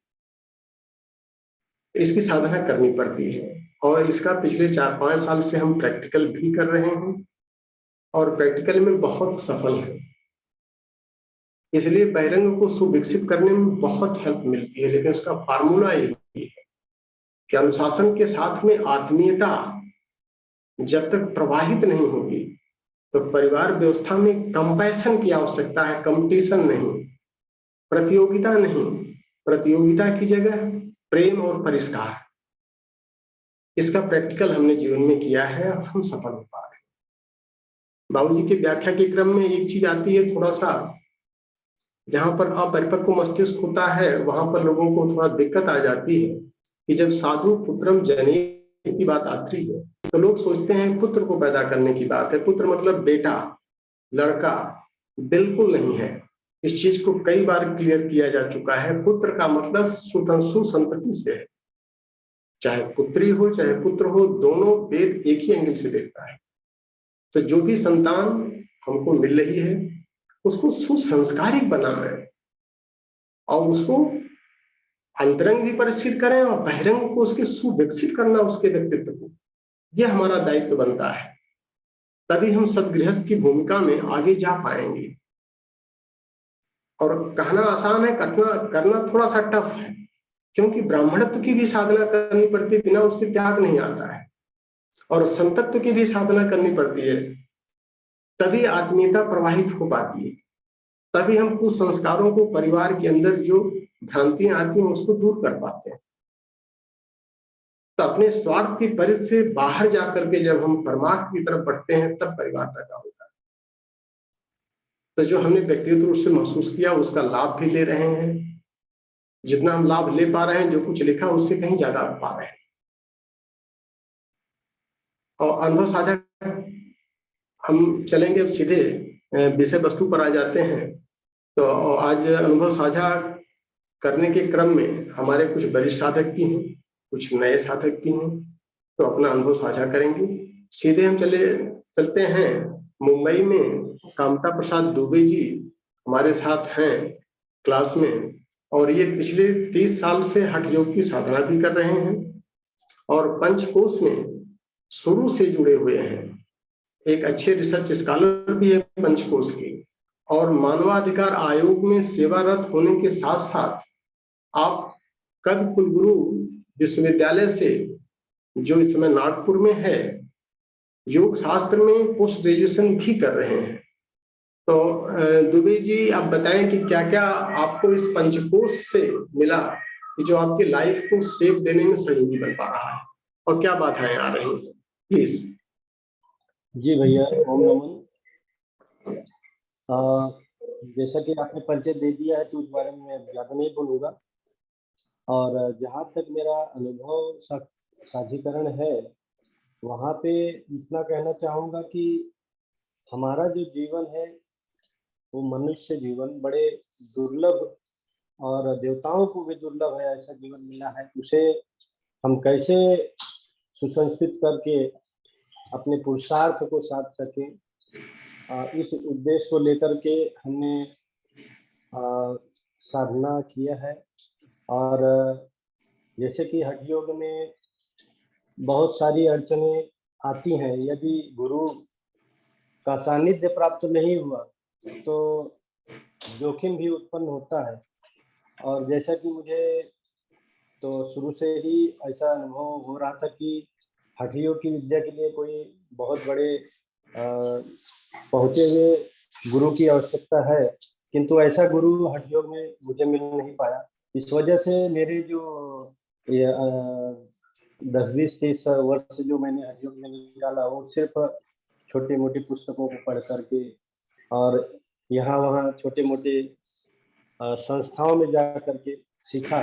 इसकी साधना करनी पड़ती है। और इसका पिछले 4-5 साल से हम प्रैक्टिकल भी कर रहे हैं, और प्रैक्टिकल में बहुत सफल है। इसलिए बहिरंग को सुविकसित करने में बहुत हेल्प मिलती है, लेकिन इसका फार्मूला यही है कि अनुशासन के साथ में आत्मीयता जब तक प्रवाहित नहीं होगी, तो परिवार व्यवस्था में कंपैशन की आवश्यकता है, कंपटीशन नहीं, प्रतियोगिता नहीं। प्रतियोगिता की जगह प्रेम और परिष्कार, इसका प्रैक्टिकल हमने जीवन में किया है, और हम सफल हो पा रहे हैं। बाबूजी की व्याख्या के क्रम में एक चीज आती है, थोड़ा सा जहां पर अपरिपक्व मस्तिष्क होता है, वहां पर लोगों को थोड़ा दिक्कत आ जाती है कि जब साधु पुत्रम जनेयु की बात आती है, तो लोग सोचते हैं पुत्र को पैदा करने की बात है। पुत्र मतलब बेटा, लड़का, बिल्कुल नहीं है। इस चीज को कई बार क्लियर किया जा चुका है। पुत्र का मतलब सुसंतति से है, चाहे पुत्री हो चाहे पुत्र हो, दोनों वेद एक ही एंगल से देखता है। तो जो भी संतान हमको मिल रही है, उसको सुसंस्कारिक बनाना है, और उसको अंतरंग भी परिष्कृत करें और बहिरंग को उसके सुविकसित करना, उसके व्यक्तित्व को, यह हमारा दायित्व बनता है। तभी हम सदगृहस्थ की भूमिका में आगे जा पाएंगे। और कहना आसान है, करना थोड़ा सा टफ है, क्योंकि ब्राह्मणत्व की भी साधना करनी पड़ती है, बिना उसके त्याग नहीं आता है, और संतत्व की भी साधना करनी पड़ती है, तभी आत्मीयता प्रवाहित हो पाती है। तभी हम कुछ संस्कारों को, परिवार के अंदर जो भ्रांतियां आती हैं, उसको दूर कर पाते हैं। तो अपने स्वार्थ की परिधि से बाहर जाकर के जब हम परमार्थ की तरफ बढ़ते हैं, तब परिवार पैदा होता है। तो जो हमने व्यक्तिगत रूप से महसूस किया, उसका लाभ भी ले रहे हैं। जितना हम लाभ ले पा रहे हैं, जो कुछ लिखा उससे कहीं ज्यादा पा रहे हैं। और अनुभव साझा हम चलेंगे, अब सीधे विषय वस्तु पर आ जाते हैं। तो आज अनुभव साझा करने के क्रम में हमारे कुछ वरिष्ठ साधक भी हैं, कुछ नए साधक भी हैं, तो अपना अनुभव साझा करेंगे। सीधे हम चलते हैं मुंबई में। कामता प्रसाद दुबे जी हमारे साथ हैं क्लास में, और ये पिछले 30 साल से हठ योग की साधना भी कर रहे हैं, और पंचकोश में शुरू से जुड़े हुए हैं। एक अच्छे रिसर्च स्कॉलर भी है पंचकोश के, और मानवाधिकार आयोग में सेवारत होने के साथ साथ आप कवि कुलगुरु विश्वविद्यालय से, जो इस समय नागपुर में है, योग शास्त्र में पोस्ट ग्रेजुएशन भी कर रहे हैं। तो दुबे जी, आप बताएं कि क्या क्या आपको इस पंचकोश से मिला कि जो आपकी लाइफ को सेव देने में सहयोगी बन पा रहा है, और क्या बाधाएं आ रही हैं, प्लीज। जी भैया, ओम नमन। जैसा कि आपने परिचय दे दिया है, तो उस बारे में मैं ज्यादा नहीं बोलूँगा। और जहाँ तक मेरा अनुभव साझीकरण है, वहाँ पे इतना कहना चाहूँगा कि हमारा जो जीवन है, वो मनुष्य जीवन बड़े दुर्लभ, और देवताओं को भी दुर्लभ है ऐसा जीवन मिला है। उसे हम कैसे सुसंस्कृत करके अपने पुरुषार्थ को साध सकें, इस उद्देश्य को लेकर के हमने साधना किया है। और जैसे कि हठ योग में बहुत सारी अड़चनें आती हैं, यदि गुरु का सानिध्य प्राप्त नहीं हुआ तो जोखिम भी उत्पन्न होता है। और जैसा कि मुझे तो शुरू से ही ऐसा अनुभव हो रहा था कि हठ योग की विद्या के लिए कोई बहुत बड़े पहुंचे हुए गुरु की आवश्यकता है, किंतु ऐसा गुरु हठ योग में मुझे मिल नहीं पाया। इस वजह से मेरे जो 10-20-30 वर्ष जो मैंने हठ योग में निकाला वो सिर्फ छोटी मोटी पुस्तकों को पढ़ करके और यहाँ वहाँ छोटे मोटे संस्थाओं में जा करके सीखा,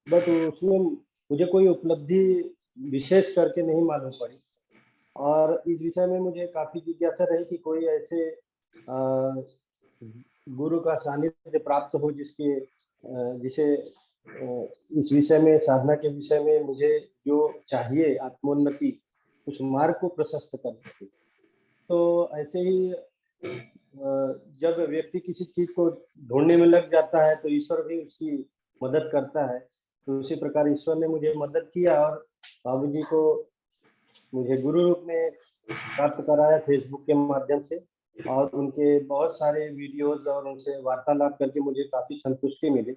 बट उसमें मुझे कोई उपलब्धि विशेष करके नहीं मालूम पड़ी। और इस विषय में मुझे काफी जिज्ञासा रही कि कोई ऐसे गुरु का सानिध्य प्राप्त हो जिसे इस विषय में, साधना के विषय में मुझे जो चाहिए आत्मोन्नति, उस मार्ग को प्रशस्त कर सके। तो ऐसे ही जब व्यक्ति किसी चीज को ढूंढने में लग जाता है तो ईश्वर भी उसकी मदद करता है। तो उसी प्रकार ईश्वर ने मुझे मदद किया और बाबूजी को मुझे गुरु रूप में प्राप्त कराया फेसबुक के माध्यम से, और उनके बहुत सारे वीडियोज और उनसे वार्तालाप करके मुझे काफी संतुष्टि मिली।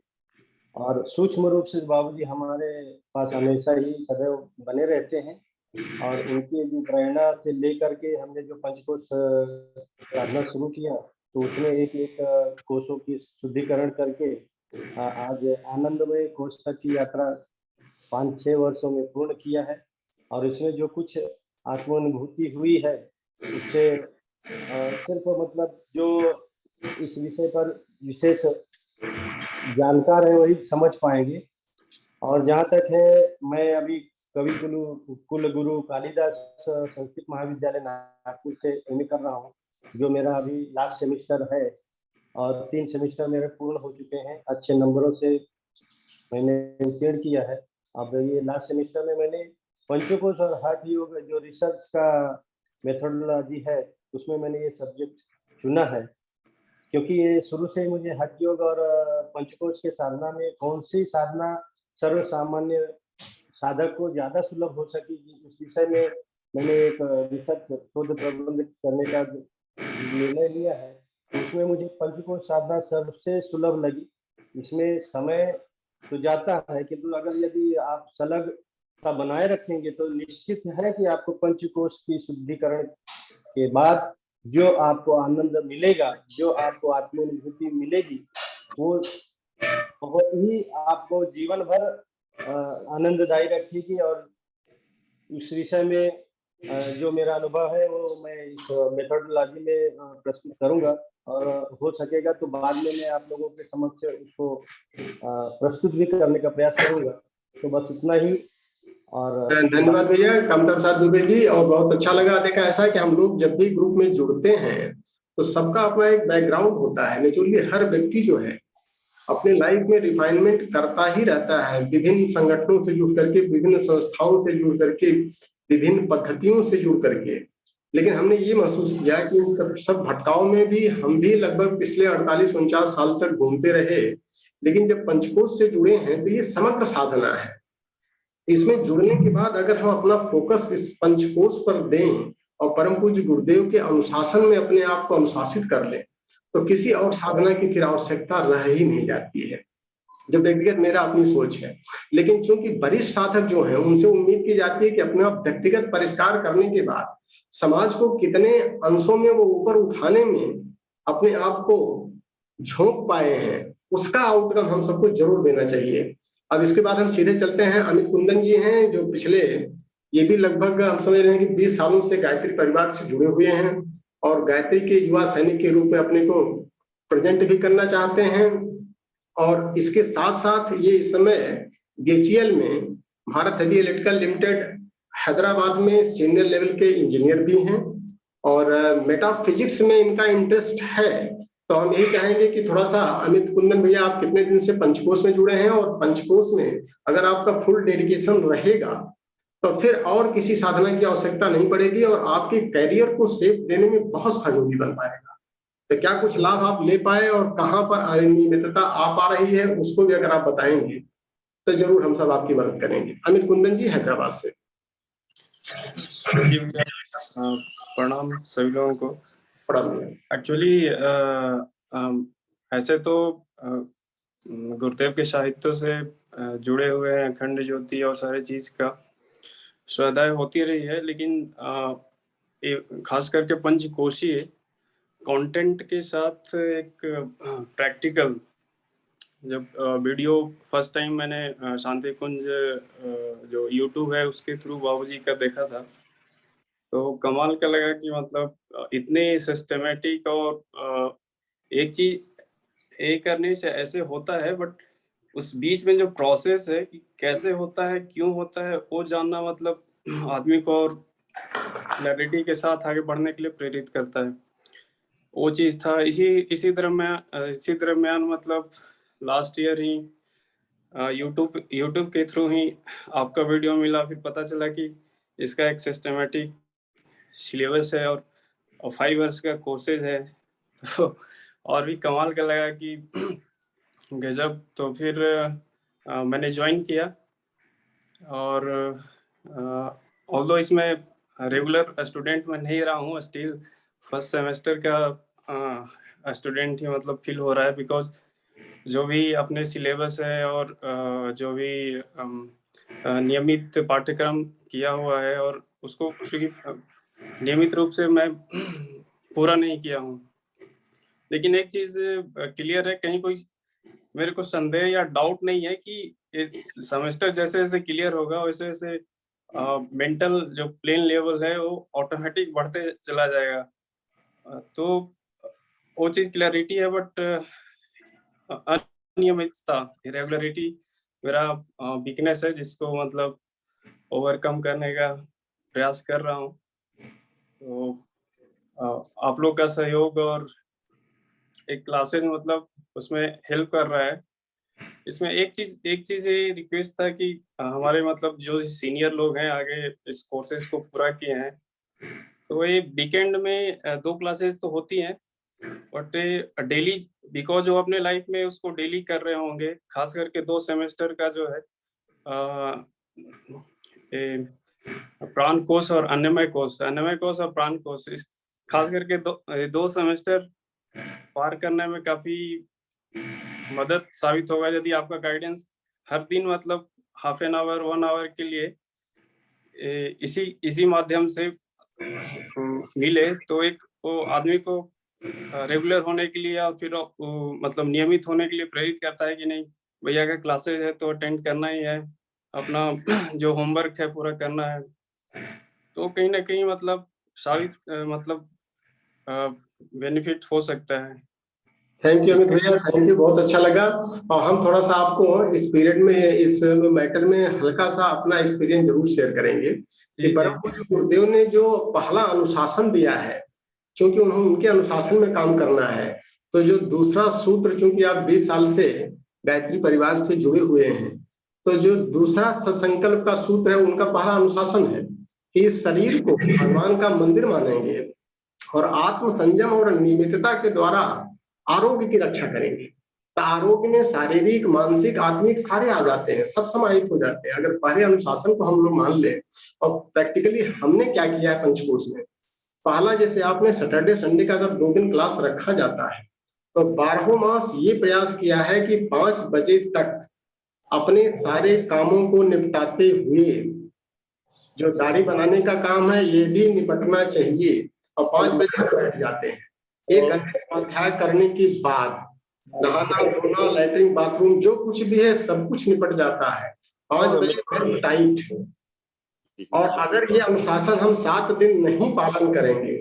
और सूक्ष्म रूप से बाबूजी हमारे पास हमेशा ही सदैव बने रहते हैं, और उनकी जो प्रेरणा से लेकर के हमने जो पंचकोश साधना शुरू किया तो उसमें एक कोशों की शुद्धिकरण करके आज आनंदमय कोश तक की यात्रा 5-6 वर्षों में पूर्ण किया है। और इसमें जो कुछ आत्मानुभूति हुई है उससे सिर्फ मतलब जो इस विषय पर विशेष जानकार है वही समझ पाएंगे। और जहाँ तक है, मैं अभी कवि कुल गुरु कालिदास संस्कृत महाविद्यालय नागपुर से एमए कर रहा हूँ, जो मेरा अभी लास्ट सेमिस्टर है, और 3 सेमिस्टर मेरे पूर्ण हो चुके हैं। अच्छे नंबरों से मैंने उत्तीर्ण किया है। अब ये लास्ट सेमिस्टर में मैंने पंचकोश और हठ योग जो रिसर्च का मेथोडोलॉजी है उसमें मैंने ये सब्जेक्ट चुना है, क्योंकि ये शुरू से ही मुझे हठ योग और पंचकोश के साधना में कौन सी साधना सर्व सामान्य साधक को ज्यादा सुलभ हो सकेगी, इस विषय में मैंने एक रिसर्च शोध प्रबंध करने का निर्णय लिया है। उसमें मुझे पंचकोश साधना सबसे सुलभ लगी। इसमें समय तो जाता है, किंतु अगर यदि आप सलगता बनाए रखेंगे तो निश्चित है कि आपको पंचकोश की शुद्धिकरण के बाद जो आपको आनंद मिलेगा, जो आपको आत्मानुभूति मिलेगी, वो बहुत ही आपको जीवन भर आनंददायी रखेगी। और इस विषय में जो मेरा अनुभव है वो मैं इस मेथोडोलॉजी में प्रस्तुत करूंगा, और हो सकेगा तो बाद में मैं आप लोगों के समक्ष उसको प्रस्तुत भी करने का प्रयास करूंगा। तो बस इतना ही। और धन्यवाद भैया कामता प्रसाद दुबे जी। और बहुत अच्छा लगा। देखा ऐसा है कि हम लोग जब भी ग्रुप में जुड़ते हैं तो सबका अपना एक बैकग्राउंड होता है। नेचुरली हर व्यक्ति जो है अपने लाइफ में रिफाइनमेंट करता ही रहता है, विभिन्न संगठनों से जुड़ करके, विभिन्न संस्थाओं से जुड़ करके, विभिन्न पद्धतियों से जुड़ करके। लेकिन हमने ये महसूस किया कि इन सब भटकाओं में भी हम भी लगभग पिछले 48-49 साल तक घूमते रहे। लेकिन जब पंचकोश से जुड़े हैं तो ये समग्र साधना है। इसमें जुड़ने के बाद अगर हम अपना फोकस इस पंचकोश पर दें और परम पूज्य गुरुदेव के अनुशासन में अपने आप को अनुशासित कर लें तो किसी और साधना की फिर आवश्यकता रह ही नहीं जाती है। जो व्यक्तिगत मेरा अपनी सोच है। लेकिन चूंकि वरिष्ठ साधक जो हैं उनसे उम्मीद की जाती है कि अपना व्यक्तिगत परिष्कार करने के बाद समाज को कितने अंशों में वो ऊपर उठाने में अपने आप को झोंक पाए हैं, उसका आउटकम हम सबको जरूर देना चाहिए। अब इसके बाद हम सीधे चलते हैं। अमित कुंदन जी हैं जो पिछले ये भी लगभग हम समझ रहे हैं कि 20 सालों से गायत्री परिवार से जुड़े हुए हैं और गायत्री के युवा सैनिक के रूप में अपने को प्रेजेंट भी करना चाहते हैं। और इसके साथ साथ ये इस समय बीएचईएल में Bharat heavy electrical limited Hyderabad में सीनियर लेवल के इंजीनियर भी हैं और मेटाफिजिक्स में इनका इंटरेस्ट है। तो हम यही चाहेंगे कि थोड़ा सा अमित कुंदन भैया आप कितने दिन से पंचकोश में जुड़े हैं और पंचकोश में अगर आपका फुल डेडिकेशन रहेगा तो तो फिर और किसी साधना की आवश्यकता नहीं पड़ेगी और आपके करियर को शेप देने में बहुत सहयोगी बन पाएगा। तो क्या कुछ लाभ आप ले पाए और कहाँ पर अनियमितता आ पा रही है उसको भी अगर आप बताएंगे तो जरूर हम सब आपकी मदद करेंगे। अमित कुंदन जी, हैदराबाद से। जी भैया, प्रणाम सभी लोगों को। प्रणाम। एक्चुअली ऐसे तो गुरुदेव के साहित्यों से जुड़े हुए हैं, अखंड ज्योति और सारी चीज का स्वाध्याय होती रही है, लेकिन खास करके पंचकोशीय कंटेंट के साथ एक प्रैक्टिकल, जब वीडियो फर्स्ट टाइम मैंने शांति कुंज जो यूट्यूब है उसके थ्रू बाबूजी का देखा था, तो कमाल का लगा कि मतलब इतने सिस्टमेटिक और एक चीज एक करने से ऐसे होता है, बट उस बीच में जो प्रोसेस है कि कैसे होता है, क्यों होता है, वो जानना मतलब आदमी को और क्लैरिटी के साथ आगे बढ़ने के लिए प्रेरित करता है। वो चीज था। इसी दरम्यान मतलब लास्ट ईयर ही यूट्यूब के थ्रू ही आपका वीडियो मिला, फिर पता चला कि इसका एक सिस्टमेटिक सिलेबस है और 5 इयर्स का कोर्सेज है, तो और भी कमाल का लगा कि गजब। तो फिर मैंने ज्वाइन किया और ऑल्दो इसमें रेगुलर स्टूडेंट में नहीं रहा हूँ, स्टिल फर्स्ट सेमेस्टर का स्टूडेंट ही मतलब फील हो रहा है, बिकॉज जो भी अपने सिलेबस है और जो भी नियमित पाठ्यक्रम किया हुआ है और उसको क्योंकि नियमित रूप से मैं पूरा नहीं किया हूँ, लेकिन एक चीज क्लियर है, कहीं कोई मेरे को संदेह या डाउट नहीं है कि इस सेमेस्टर जैसे जैसे क्लियर होगा वैसे वैसे मेंटल जो प्लेन लेवल है वो ऑटोमेटिक बढ़ते चला जाएगा। तो वो चीज क्लैरिटी है, बट अनियमितता, इरेगुलरिटी मेरा वीकनेस है, जिसको मतलब ओवरकम करने का प्रयास कर रहा हूँ। तो आप लोग का सहयोग और एक क्लासेज मतलब उसमें हेल्प कर रहा है। इसमें एक चीज ये रिक्वेस्ट था कि हमारे मतलब जो सीनियर लोग हैं आगे इस कोर्सेज को पूरा किए हैं, तो ये वीकेंड में 2 क्लासेस तो होती हैं, बट डेली, बिकॉज वो अपने लाइफ में उसको डेली कर रहे होंगे, खास करके 2 सेमेस्टर का जो है प्राण कोश और अन्नमय कोश और प्राण कोश, खास करके 2 सेमेस्टर पार करने में काफी मदद साबित होगा यदि आपका गाइडेंस हर दिन मतलब हाफ एन आवर 1 आवर के लिए इसी माध्यम से मिले, तो एक वो आदमी को रेगुलर होने के लिए और फिर मतलब नियमित होने के लिए प्रेरित करता है कि नहीं भैया का क्लासेज है तो अटेंड करना ही है, अपना जो होमवर्क है पूरा करना है। तो कहीं ना कहीं मतलब साबित मतलब बेनिफिट हो सकता है। थैंक यू अमित भैया, थैंक यू, बहुत अच्छा लगा। और हम थोड़ा सा आपको इस पीरियड में, इस मैटर में हल्का सा अपना एक्सपीरियंस जरूर शेयर करेंगे कि परम पूज्य गुरुदेव ने जो पहला अनुशासन दिया है, क्योंकि उन्होंने उनके अनुशासन में काम करना है, तो जो दूसरा सूत्र, चूंकि आप 20 साल से गायत्री परिवार से जुड़े हुए हैं, तो जो दूसरा सत्संकल्प का सूत्र है उनका पहला अनुशासन है कि इस शरीर को भगवान का मंदिर मानेंगे और आत्म संयम और नियमितता के द्वारा आरोग्य की रक्षा करेंगे। तो आरोग्य में शारीरिक, मानसिक, आत्मिक सारे आ जाते हैं, सब समाहित हो जाते हैं अगर पहले अनुशासन को हम लोग मान ले। और प्रैक्टिकली हमने क्या किया है पंचकोश में, पहला जैसे आपने सैटरडे संडे का अगर 2 दिन क्लास रखा जाता है, तो 12 मास ये प्रयास किया है कि 5 बजे तक अपने सारे कामों को निपटाते हुए, जो दाढ़ी बनाने का काम है ये भी निपटना चाहिए, और 5 बजे बैठ जाते हैं। 1 घंटे स्वाध्याय करने के बाद नहाना धोना, लैट्रिन बाथरूम जो कुछ भी है सब कुछ निपट जाता है। 5 बजे टाइट। और अगर ये अनुशासन हम 7 दिन नहीं पालन करेंगे,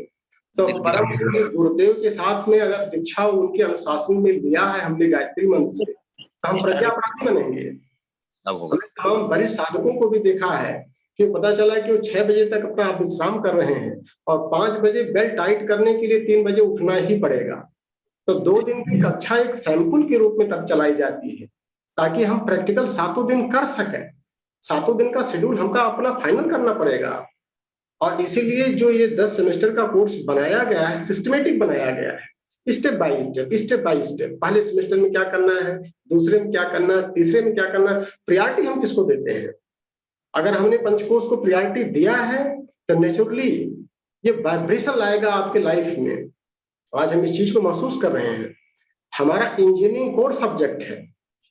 तो परम पूज्य गुरुदेव के साथ में अगर दीक्षा उनके अनुशासन में लिया है हमने गायत्री मंत्र से, तो हम प्रज्ञा अपराधी बनेंगे। हम बड़े साधकों को भी देखा है कि पता चला कि वो 6 बजे तक अपना विश्राम कर रहे हैं और 5 बजे बेल टाइट करने के लिए 3 बजे उठना ही पड़ेगा। तो 2 दिन की कक्षा एक सैंपल के रूप में तब चलाई जाती है ताकि हम प्रैक्टिकल 7 दिन कर सकें। 7 दिन का शेड्यूल हमका अपना फाइनल करना पड़ेगा। और इसीलिए जो ये 10 सेमेस्टर का कोर्स बनाया गया है, सिस्टमेटिक बनाया गया है, स्टेप बाय स्टेप। पहले सेमेस्टर में क्या करना है, दूसरे में क्या करना है, तीसरे में क्या करना है, प्रायोरिटी हम किसको देते हैं। अगर हमने पंचकोश को प्रायोरिटी दिया है तो नेचुरली ये वाइब्रेशन लाएगा आपके लाइफ में। आज हम इस चीज को महसूस कर रहे हैं। हमारा इंजीनियरिंग कोर सब्जेक्ट है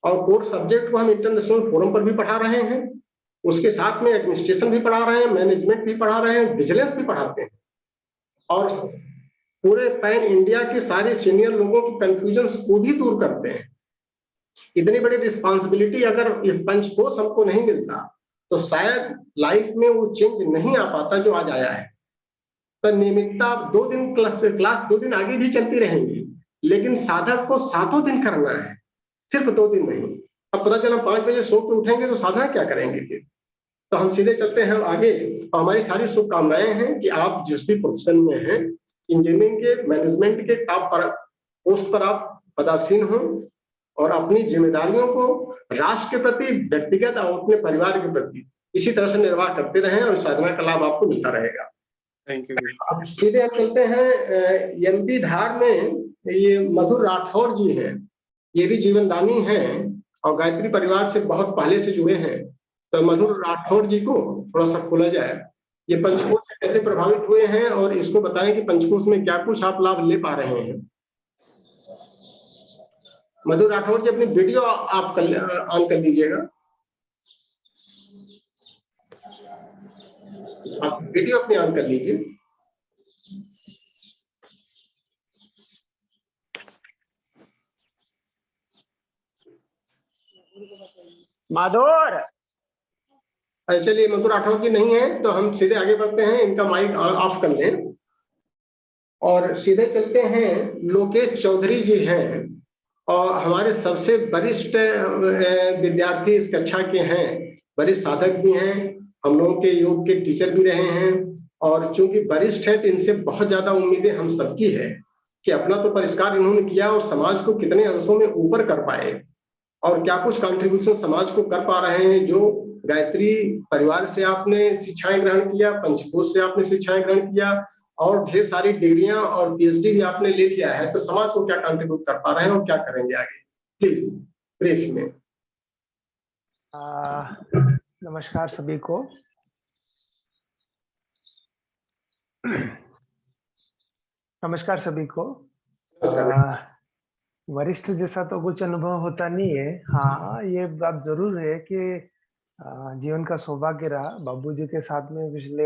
और कोर सब्जेक्ट को हम इंटरनेशनल फोरम पर भी पढ़ा रहे हैं, उसके साथ में एडमिनिस्ट्रेशन भी पढ़ा रहे हैं, मैनेजमेंट भी पढ़ा रहे हैं, विजिलेंस भी पढ़ाते हैं और पूरे पैन इंडिया के सारे सीनियर लोगों की कंफ्यूजन को भी दूर करते हैं। इतनी बड़ी रिस्पॉन्सिबिलिटी अगर ये पंचकोश हमको नहीं मिलता तो शायद लाइफ में वो चेंज नहीं आ पाता जो आज आया है। तो नियमितता 2 दिन क्लास 2 दिन आगे भी चलती रहेंगी, लेकिन साधक को 7 दिन करना है, सिर्फ 2 दिन नहीं। अब पता चला 5 बजे सो के उठेंगे तो साधना क्या करेंगे फिर। तो हम सीधे चलते हैं आगे। और हमारी सारी शुभकामनाएं हैं कि आप जिस भी प्रोफेशन में हैं, इंजीनियरिंग के, मैनेजमेंट के टॉप पर पोस्ट पर आप पदासीन हों और अपनी जिम्मेदारियों को राष्ट्र के प्रति, व्यक्तिगत और अपने परिवार के प्रति इसी तरह से निर्वाह करते रहें और साधना का लाभ आपको मिलता रहेगा। Thank you. अब सीधे हम चलते हैं एमपी धार में ये मधुर राठौर जी हैं, ये भी जीवनदानी हैं और गायत्री परिवार से बहुत पहले से जुड़े हैं। तो मधुर राठौर जी को थोड़ा सा खोला जाए, ये पंचकोश से कैसे प्रभावित हुए हैं और इसको बताएं कि पंचकोश में क्या कुछ आप लाभ ले पा रहे हैं। मधुर राठौर जी अपनी वीडियो आप ऑन कर लीजिएगा, आप वीडियो अपनी ऑन कर लीजिए। माधुर, चलिए मधुर राठौर जी नहीं है तो हम सीधे आगे बढ़ते हैं, इनका माइक ऑफ कर लें और सीधे चलते हैं। लोकेश चौधरी जी हैं और हमारे सबसे वरिष्ठ विद्यार्थी इस कक्षा के हैं, वरिष्ठ साधक भी हैं, हम लोगों के योग के टीचर भी रहे हैं और चूंकि वरिष्ठ है तो इनसे बहुत ज्यादा उम्मीदें हम सबकी है कि अपना तो परिष्कार इन्होंने किया और समाज को कितने अंशों में ऊपर कर पाए और क्या कुछ कंट्रीब्यूशन समाज को कर पा रहे हैं। जो गायत्री परिवार से आपने शिक्षाएं ग्रहण किया, पंचकोश से आपने शिक्षाएं ग्रहण किया और ढेर सारी डिग्रियां और पीएचडी भी आपने ले लिया है, तो समाज को क्या कंट्रीब्यूट कर पा रहे हैं और क्या करेंगे आगे, प्लीज ब्रीफ में। नमस्कार सभी को। नमस्कार सभी को। वरिष्ठ जैसा तो कुछ अनुभव होता नहीं है। हाँ, ये बात जरूर है कि जीवन का सौभाग्य रहा। बाबूजी के साथ में पिछले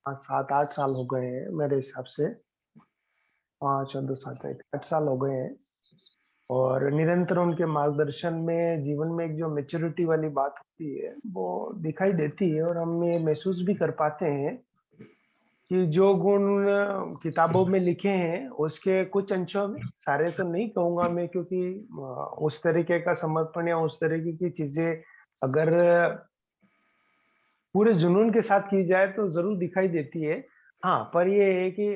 7-8 साल हो गए हैं मेरे हिसाब से, 8 साल हो गए हैं और निरंतर उनके मार्गदर्शन में जीवन में एक जो मैच्योरिटी वाली बात होती है वो दिखाई देती है और हम ये महसूस भी कर पाते हैं कि जो गुण किताबों में लिखे हैं उसके कुछ अंशों में, सारे तो नहीं कहूंगा मैं क्योंकि उस तरीके का समर्पण या उस तरीके की चीजें अगर पूरे जुनून के साथ की जाए तो जरूर दिखाई देती है। हाँ, पर ये है कि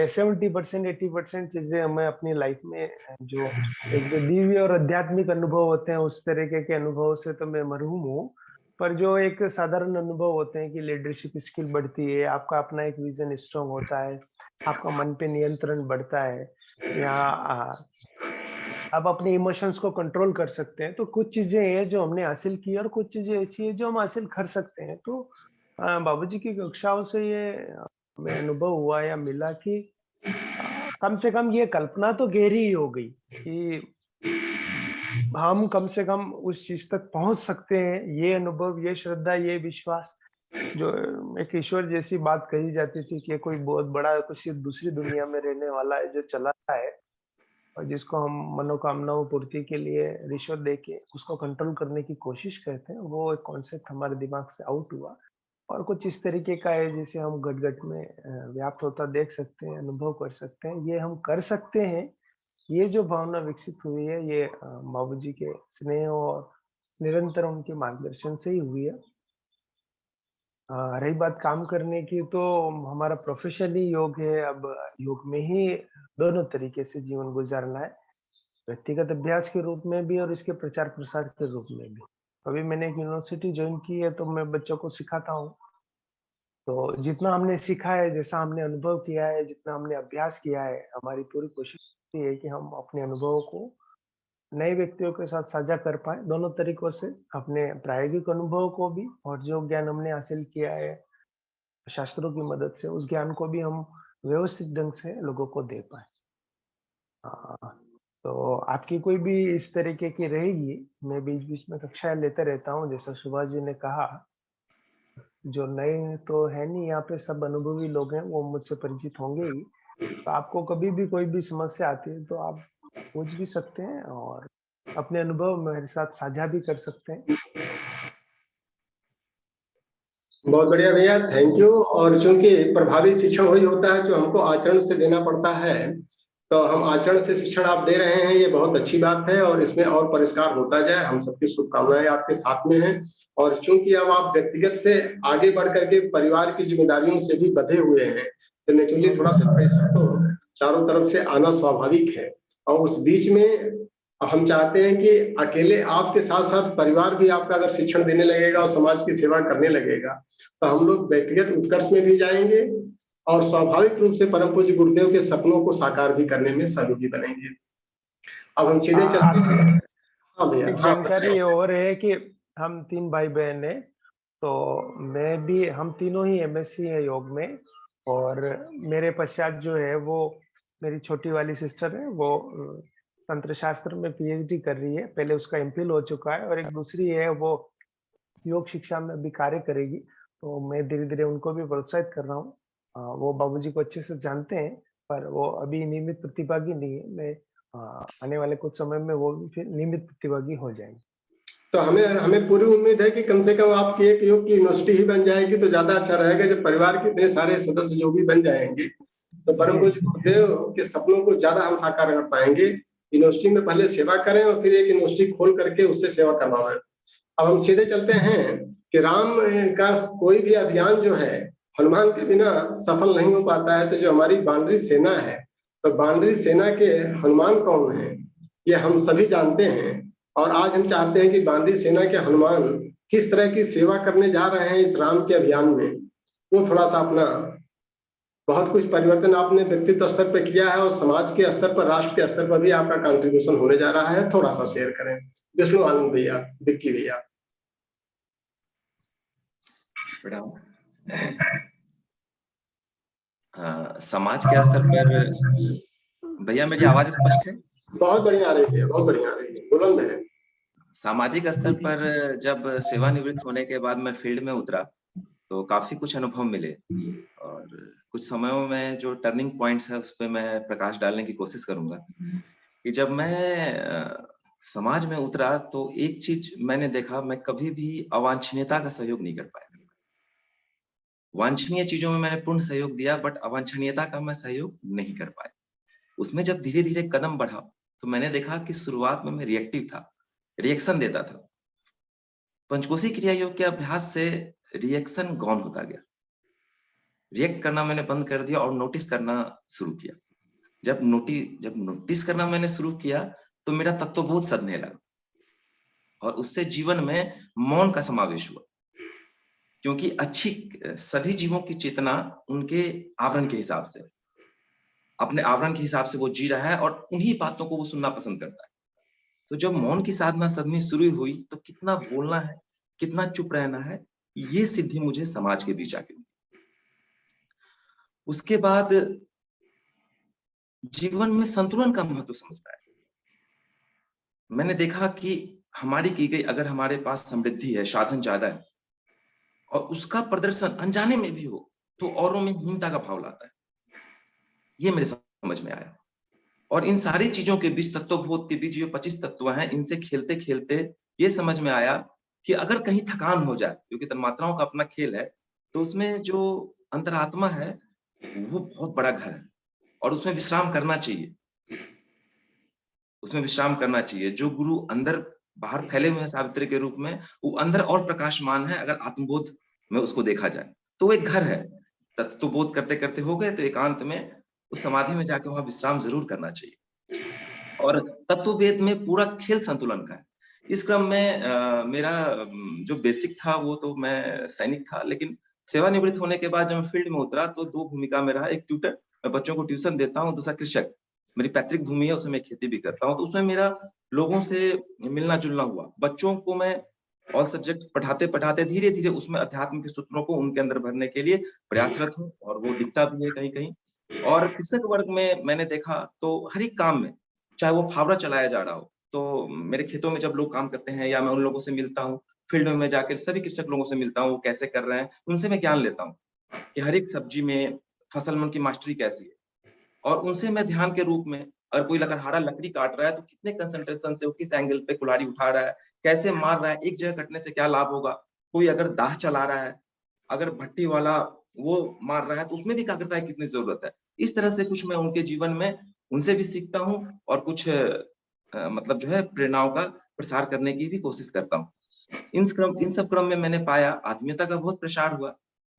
70% 80% चीजें हमें अपनी लाइफ में जो एक जो दिव्य और आध्यात्मिक अनुभव होते हैं उस तरीके के अनुभव से तो मैं मरहूम हूँ। पर जो एक साधारण अनुभव होते हैं कि लीडरशिप स्किल बढ़ती है, आपका अपना एक विजन स्ट्रांग होता है, आपका मन पे नियंत्रण बढ़ता है, या आप अपने इमोशंस को कंट्रोल कर सकते हैं। तो कुछ चीजें हैं जो हमने हासिल की और कुछ चीजें ऐसी है जो हम हासिल कर सकते हैं। तो बाबूजी की कक्षाओं से ये हमें अनुभव हुआ या मिला कि कम से कम ये कल्पना तो गहरी ही हो गई कि हम कम से कम उस चीज तक पहुंच सकते हैं। ये अनुभव, ये श्रद्धा, ये विश्वास, जो एक ईश्वर जैसी बात कही जाती थी कि कोई बहुत बड़ा कुछ दूसरी दुनिया में रहने वाला है जो चला है और जिसको हम मनोकामनाओं पूर्ति के लिए रिश्वत देके उसको कंट्रोल करने की कोशिश करते हैं, वो एक कॉन्सेप्ट हमारे दिमाग से आउट हुआ और कुछ इस तरीके का है जिसे हम घट में व्याप्त होता देख सकते हैं, अनुभव कर सकते हैं। ये हम कर सकते हैं, ये जो भावना विकसित हुई है ये बाबूजी के स्नेह और निरंतर उनके मार्गदर्शन से ही हुई है। रही बात काम करने की, तो हमारा प्रोफेशन ही योग है। अब योग में ही दोनों तरीके से जीवन गुजारना है, व्यक्तिगत अभ्यास के रूप में भी और इसके प्रचार प्रसार के रूप में भी। अभी मैंने एक यूनिवर्सिटी ज्वाइन की है, तो मैं बच्चों को सिखाता हूँ। तो जितना हमने सीखा है, जैसा हमने अनुभव किया है, जितना हमने अभ्यास किया है, हमारी पूरी कोशिश ये है कि हम अपने अनुभवों को नए व्यक्तियों के साथ साझा कर पाएँ, दोनों तरीकों से, अपने प्रायोगिक अनुभव को भी और जो ज्ञान हमने हासिल किया है शास्त्रों की मदद से, उस ज्ञान को भी हम व्यवस्थित ढंग से लोगों को दे पाएँ। तो आपकी कोई भी इस तरीके की रहेगी, मैं बीच-बीच में कक्षाएँ लेते रहता हूँ, जैसा सुभाष जी ने कहा, जो नए तो है नहीं यहाँ पे, सब अनुभवी लोग हैं, वो मुझसे परिचित होंगे ही। तो आपको कभी भी कोई भी समस्या आती है, तो आप पूछ भी सकते हैं और अपने अनुभव मेरे साथ साझा भी कर सकते हैं। बहुत बढ़िया भैया, थैंक यू। और चूंकि प्रभावी शिक्षण वही होता है जो हमको आचरण से देना पड़ता है, तो हम आचरण से शिक्षण आप दे रहे हैं, ये बहुत अच्छी बात है और इसमें और परिष्कार होता जाए। हम सबकी शुभकामनाएं आपके साथ में हैं। और चूंकि अब आप व्यक्तिगत से आगे बढ़ करके परिवार की जिम्मेदारियों से भी बंधे हुए हैं, तो नेचुरली थोड़ा सा प्रेशर तो चारों तरफ से आना स्वाभाविक है। और उस बीच में हम चाहते हैं कि अकेले आपके साथ साथ परिवार भी आपका अगर शिक्षण देने लगेगा और समाज की सेवा करने लगेगा, तो हम लोग व्यक्तिगत उत्कर्ष में भी जाएंगे और स्वाभाविक रूप से परम पूज्य गुरुदेव के सपनों को साकार भी करने में सहयोगी बनेंगे। अब हम सीधे चलते हैं। हाँ भैया, एक हाँ जानकारी और है कि हम 3 भाई-बहन हैं, तो हम तीनों ही एमएससी हैं योग में, और मेरे पश्चात जो है वो मेरी छोटी वाली सिस्टर है, वो तंत्र शास्त्र में पीएचडी कर रही है। पहले उसका एमफिल हो चुका है, और एक दूसरी है, वो योग शिक्षा में भी कार्य करेगी। तो मैं धीरे-धीरे उनको भी प्रोत्साहित कर रहा हूँ। वो बाबूजी को अच्छे से जानते हैं, पर वो अभी नियमित प्रतिभागी नहीं है। मैं आने वाले कुछ समय में वो भी फिर नियमित प्रतिभागी हो जाएँगे। तो हमें हमें पूरी उम्मीद है कि कम से कम आपकी एक योग की यूनिवर्सिटी ही बन जाएगी तो ज्यादा अच्छा रहेगा। जब परिवार के इतने सारे सदस्य योगी बन जाएंगे, तो परम जी। पूज्य गुरुदेव के सपनों को ज्यादा हम साकार कर पाएंगे। यूनिवर्सिटी में पहले सेवा करें और फिर एक यूनिवर्सिटी खोल करके उससे सेवा करवाएं। अब हम सीधे चलते हैं कि राम का कोई भी अभियान जो है हनुमान के बिना सफल नहीं हो पाता है। तो जो हमारी बानरी सेना है, तो बानरी सेना के हनुमान कौन है, ये हम सभी जानते हैं। और आज हम चाहते हैं कि बानरी सेना के हनुमान किस तरह की सेवा करने जा रहे हैं इस राम के अभियान में, वो थोड़ा सा अपना बहुत कुछ परिवर्तन आपने व्यक्तित्व स्तर पर किया है और समाज के स्तर पर, राष्ट्र के स्तर पर भी आपका कंट्रीब्यूशन होने जा रहा है। थोड़ा सा शेयर करें विष्णु आनंद भैया, विक्की भैया। समाज के स्तर पर भैया मेरी आवाज स्पष्ट है? बहुत बढ़िया आ रही है, बहुत बढ़िया आ रही है, बुलंद है। सामाजिक स्तर पर जब सेवानिवृत्त होने के बाद मैं फील्ड में उतरा, तो काफी कुछ अनुभव मिले, और कुछ समयों में जो टर्निंग पॉइंट्स है उस पर मैं प्रकाश डालने की कोशिश करूंगा। कि जब मैं समाज में उतरा, तो एक चीज मैंने देखा, मैं कभी भी अवांछनीयता का सहयोग नहीं कर पाया। वांछनीय चीजों में मैंने पूर्ण सहयोग दिया, बट अवांछनीयता का मैं सहयोग नहीं कर पाया। उसमें जब धीरे धीरे कदम बढ़ा, तो मैंने देखा कि शुरुआत में मैं रिएक्टिव था, रिएक्शन देता था। पंचकोशी क्रिया योग के अभ्यास से रिएक्शन गौन होता गया। रिएक्ट करना मैंने बंद कर दिया और नोटिस करना शुरू किया। जब नोटिस करना मैंने शुरू किया, तो मेरा तत्वबोध सधने लगा, और उससे जीवन में मौन का समावेश हुआ। क्योंकि सभी जीवों की चेतना उनके आवरण के हिसाब से, अपने आवरण के हिसाब से वो जी रहा है, और उन्हीं बातों को वो सुनना पसंद करता है। तो जब मौन की साधना सदनी शुरू हुई, तो कितना बोलना है, कितना चुप रहना है, ये सिद्धि मुझे समाज के बीच आके मिली। उसके बाद जीवन में संतुलन का महत्व समझ पाया। मैंने देखा कि हमारी की गई, अगर हमारे पास समृद्धि है, साधन ज्यादा है, और उसका प्रदर्शन अनजाने में भी हो, तो औरों में हीनता का भाव लाता है। ये मेरे समझ में आया। और इन सारी चीजों के बीच, तत्वबोध के बीच, जो 25 तत्व हैं, इनसे खेलते खेलते ये समझ में आया कि अगर कहीं थकान हो जाए, क्योंकि तन्मात्राओं का अपना खेल है, तो उसमें जो अंतरात्मा है वो बहुत बड़ा घर है, और उसमें विश्राम करना चाहिए। उसमें विश्राम करना चाहिए। जो गुरु अंदर बाहर फैले हुए हैं सावित्री के रूप में, वो अंदर और प्रकाशमान है। अगर आत्मबोध में उसको देखा जाए, तो वो एक घर है। तत्वबोध करते करते हो गए, तो एकांत में उस समाधि में जाके वहां विश्राम जरूर करना चाहिए। और तत्ववेद में पूरा खेल संतुलन का है। इस क्रम में मेरा जो बेसिक था वो तो मैं सैनिक था, लेकिन सेवानिवृत्त होने के बाद जब मैं फील्ड में उतरा तो 2 भूमिका में रहा। एक ट्यूटर, मैं बच्चों को ट्यूशन देता हूँ, दूसरा कृषक। मेरी पैतृक भूमि है, उसमें मैं खेती भी करता हूँ, तो उसमें मेरा लोगों से मिलना-जुलना हुआ। बच्चों को मैं ऑल सब्जेक्ट्स पढ़ाते-पढ़ाते धीरे-धीरे उसमें अध्यात्म के सूत्रों को उनके अंदर भरने के लिए प्रयासरत हूँ, और वो दिखता भी है कहीं-कहीं। और कृषक वर्ग में मैंने देखा तो हर एक काम में, चाहे वो फावड़ा चलाया जा रहा हो, तो मेरे खेतों में जब लोग काम करते हैं या मैं उन लोगों से मिलता हूँ, फील्ड में मैं जाकर सभी कृषक लोगों से मिलता हूँ, वो कैसे कर रहे हैं, उनसे मैं ज्ञान लेता हूँ कि हर एक सब्जी में, फसल में उनकी मास्टरी कैसी है। और उनसे मैं ध्यान के रूप में, अगर कोई लकड़हारा लकड़ी काट रहा है तो कितने कंसंट्रेशन से वो किस एंगल पे कुल्हाड़ी उठा रहा है, कैसे मार रहा है, एक जगह कटने से क्या लाभ होगा। कोई अगर दाह चला रहा है, अगर भट्टी वाला वो मार रहा है तो उसमें भी काकृता की कितनी जरूरत है। इस तरह से कुछ मैं उनके जीवन में उनसे भी सीखता हूँ, और कुछ मतलब जो है प्रेरणाओं का प्रसार करने की भी कोशिश करता हूँ। इन सब क्रम में मैंने पाया आत्मीयता का बहुत प्रसार हुआ,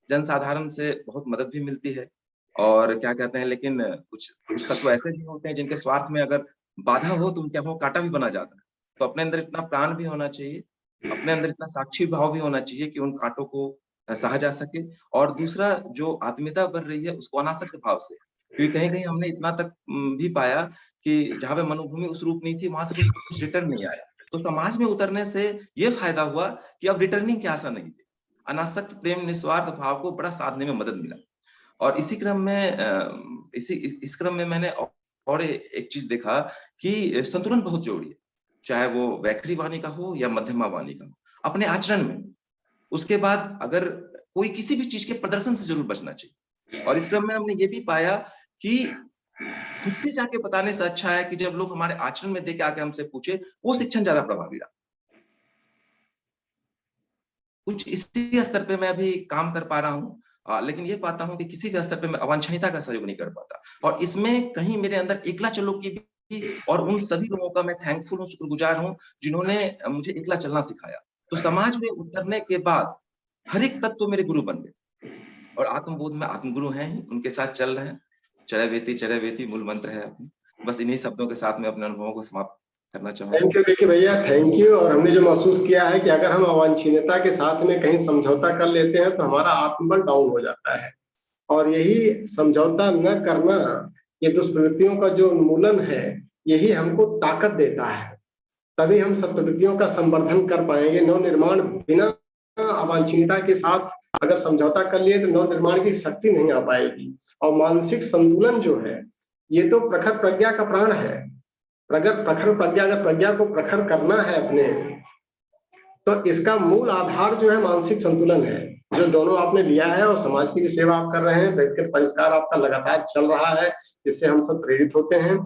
जनसाधारण से बहुत मदद भी मिलती है। और क्या कहते हैं, लेकिन कुछ तत्व ऐसे भी होते हैं जिनके स्वार्थ में अगर बाधा हो तो उनके मुँह काँटा भी बना जाता है। तो अपने अंदर इतना प्राण भी होना चाहिए, अपने अंदर इतना साक्षी भाव भी होना चाहिए कि उन काँटों को सहा जा सके। और दूसरा, जो आत्मीयता बढ़ रही है उसको अनासक्त भाव से, क्योंकि कहीं-कहीं हमने इतना तक भी पाया कि जहाँ पे मनोभूमि उस रूप नहीं थी, वहाँ से कोई कुछ रिटर्न नहीं आया। तो समाज में उतरने से ये फायदा हुआ कि अब रिटर्निंग की आशा नहीं थी। अनासक्त प्रेम निस्वार्थ भाव को बड़ा साधने में मदद मिला। और इसी क्रम में इस क्रम में मैंने और एक चीज़ देखा कि संतुलन बहुत ज़रूरी है। चाहे वो वैखरी वाणी का हो या मध्यमा वाणी का हो, अपने आचरण में। उसके बाद अगर कोई किसी भी चीज़ के प्रदर्शन से ज़रूर बचना चाहिए। और इस क्रम में हमने ये भी पाया कि खुद से जाके बताने से अच्छा है कि जब लोग हमारे आचरण में देख के आके हमसे पूछे, वो शिक्षण ज़्यादा प्रभावी रहा। कुछ इसी स्तर पे मैं अभी काम कर पा रहा हूँ, लेकिन ये पाता हूँ कि किसी भी स्तर पे मैं अवांछनीयता का सहयोग नहीं कर पाता। और इसमें कहीं मेरे अंदर एकला चलो की भी, और उन सभी लोगों का मैं थैंकफुल हूँ, शुक्रगुजार हूँ, जिन्होंने मुझे एकला चलना सिखाया। तो समाज में उतरने के बाद हर एक तत्व मेरे गुरु बन गए, और आत्मबोध में आत्मगुरु हैं ही, उनके साथ चल रहे हैं। चरैवेति वेति मूल मंत्र है अपनी। बस इन्हीं शब्दों के साथ मैं अपने अनुभवों को समाप्त करना चाहूँगा। थैंक यू देखिए भैया, थैंक यू। और हमने जो महसूस किया है कि अगर हम अवांछनीयता के साथ में कहीं समझौता कर लेते हैं तो हमारा आत्मबल डाउन हो जाता है, और यही समझौता न करना, ये दुष्प्रवृत्तियों का जो उन्मूलन है, यही हमको ताकत देता है। तभी हम सत्प्रवृत्तियों का संवर्धन कर पाएंगे। नवनिर्माण बिना अवांछनीयता के साथ अगर समझौता कर लिए तो नवनिर्माण की शक्ति नहीं आ पाएगी। और मानसिक संतुलन जो है, ये तो प्रखर प्रज्ञा का प्राण है। प्रखर प्रज्ञा, अगर प्रज्ञा को प्रखर करना है अपने, तो इसका मूल आधार जो है मानसिक संतुलन है, जो दोनों आपने लिया है। और समाज की भी सेवा आप कर रहे हैं, व्यक्तिगत परिष्कार आपका लगातार चल रहा है, इससे हम सब प्रेरित होते हैं।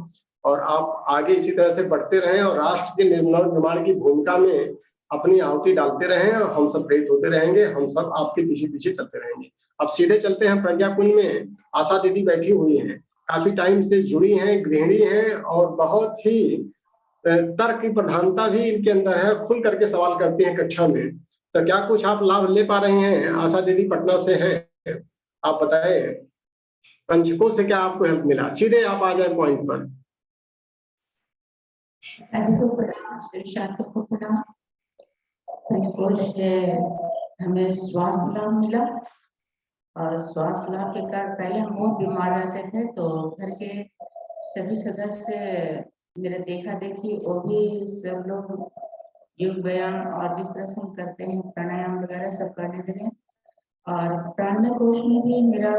और आप आगे इसी तरह से बढ़ते रहें और राष्ट्र के निर्माण की भूमिका में अपनी आहुति डालते रहें, और हम सब प्रेरित होते रहेंगे। हम सब आपके पीछे पीछे चलते रहेंगे। अब सीधे चलते हैं प्रज्ञा कुंज में। आशा दीदी बैठी हुई हैं, काफी टाइम से जुड़ी हैं, गृहिणी हैं, और बहुत ही तर्क की प्रधानता भी इनके अंदर है, खुल करके सवाल करती हैं कक्षा में। तो क्या कुछ आप लाभ ले पा रही हैं? आशा दीदी पटना से हैं, आप बताएं, पंचकोश से क्या आपको हेल्प मिला? सीधे आप आ जाए पॉइंट पर। पंचकोश से हमें स्वास्थ्य लाभ मिला, और स्वास्थ्य लाभ के कारण पहले हम बहुत बीमार रहते थे, तो घर के सभी सदस्य मेरे देखा देखी, वो भी सब लोग योग व्यायाम और जिस तरह से हम करते हैं प्राणायाम वगैरह सब करने लगे। और प्राणमय कोश में भी मेरा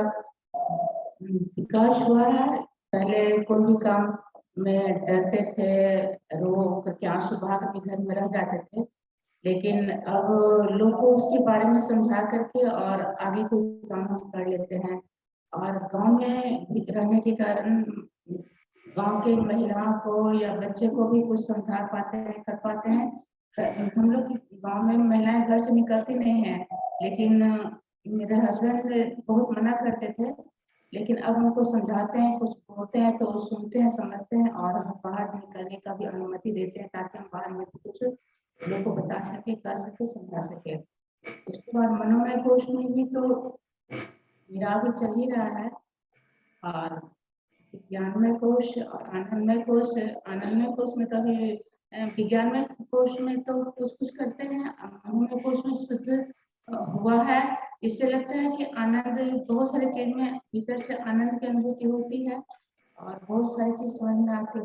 विकास हुआ है। पहले कोई भी काम में डरते थे, रो करके आंसू बहा करके घर में रह जाते थे, लेकिन अब लोग को उसके बारे में समझा करके और आगे कोई काम हम कर लेते हैं। और गांव में रहने के कारण गांव के महिलाओं को या बच्चे को भी कुछ समझा पाते हैं, कर पाते हैं। हम लोग गांव में महिलाएं घर से निकलती नहीं है, लेकिन मेरे हस्बैंड बहुत मना करते थे, लेकिन अब उनको समझाते हैं, कुछ बोलते हैं तो सुनते हैं, समझते हैं, और हम बाहर निकलने का भी अनुमति देते हैं, ताकि हम बाहर में कुछ लोगों को बता सके, कर सके, समझा सके। उसके बाद मनोमय कोश में भी तो मेरा आगे चल ही रहा है। और ज्ञानमय कोश और आनंदमय कोश में तो अभी विज्ञान में कोश में तो कुछ करते हैं, मनोमय कोश में शुद्ध हुआ है। इससे लगता है कि आनंद, बहुत सारी चीज में भीतर से आनंद की अनुभूति होती है और बहुत सारी चीज समझ में आती है।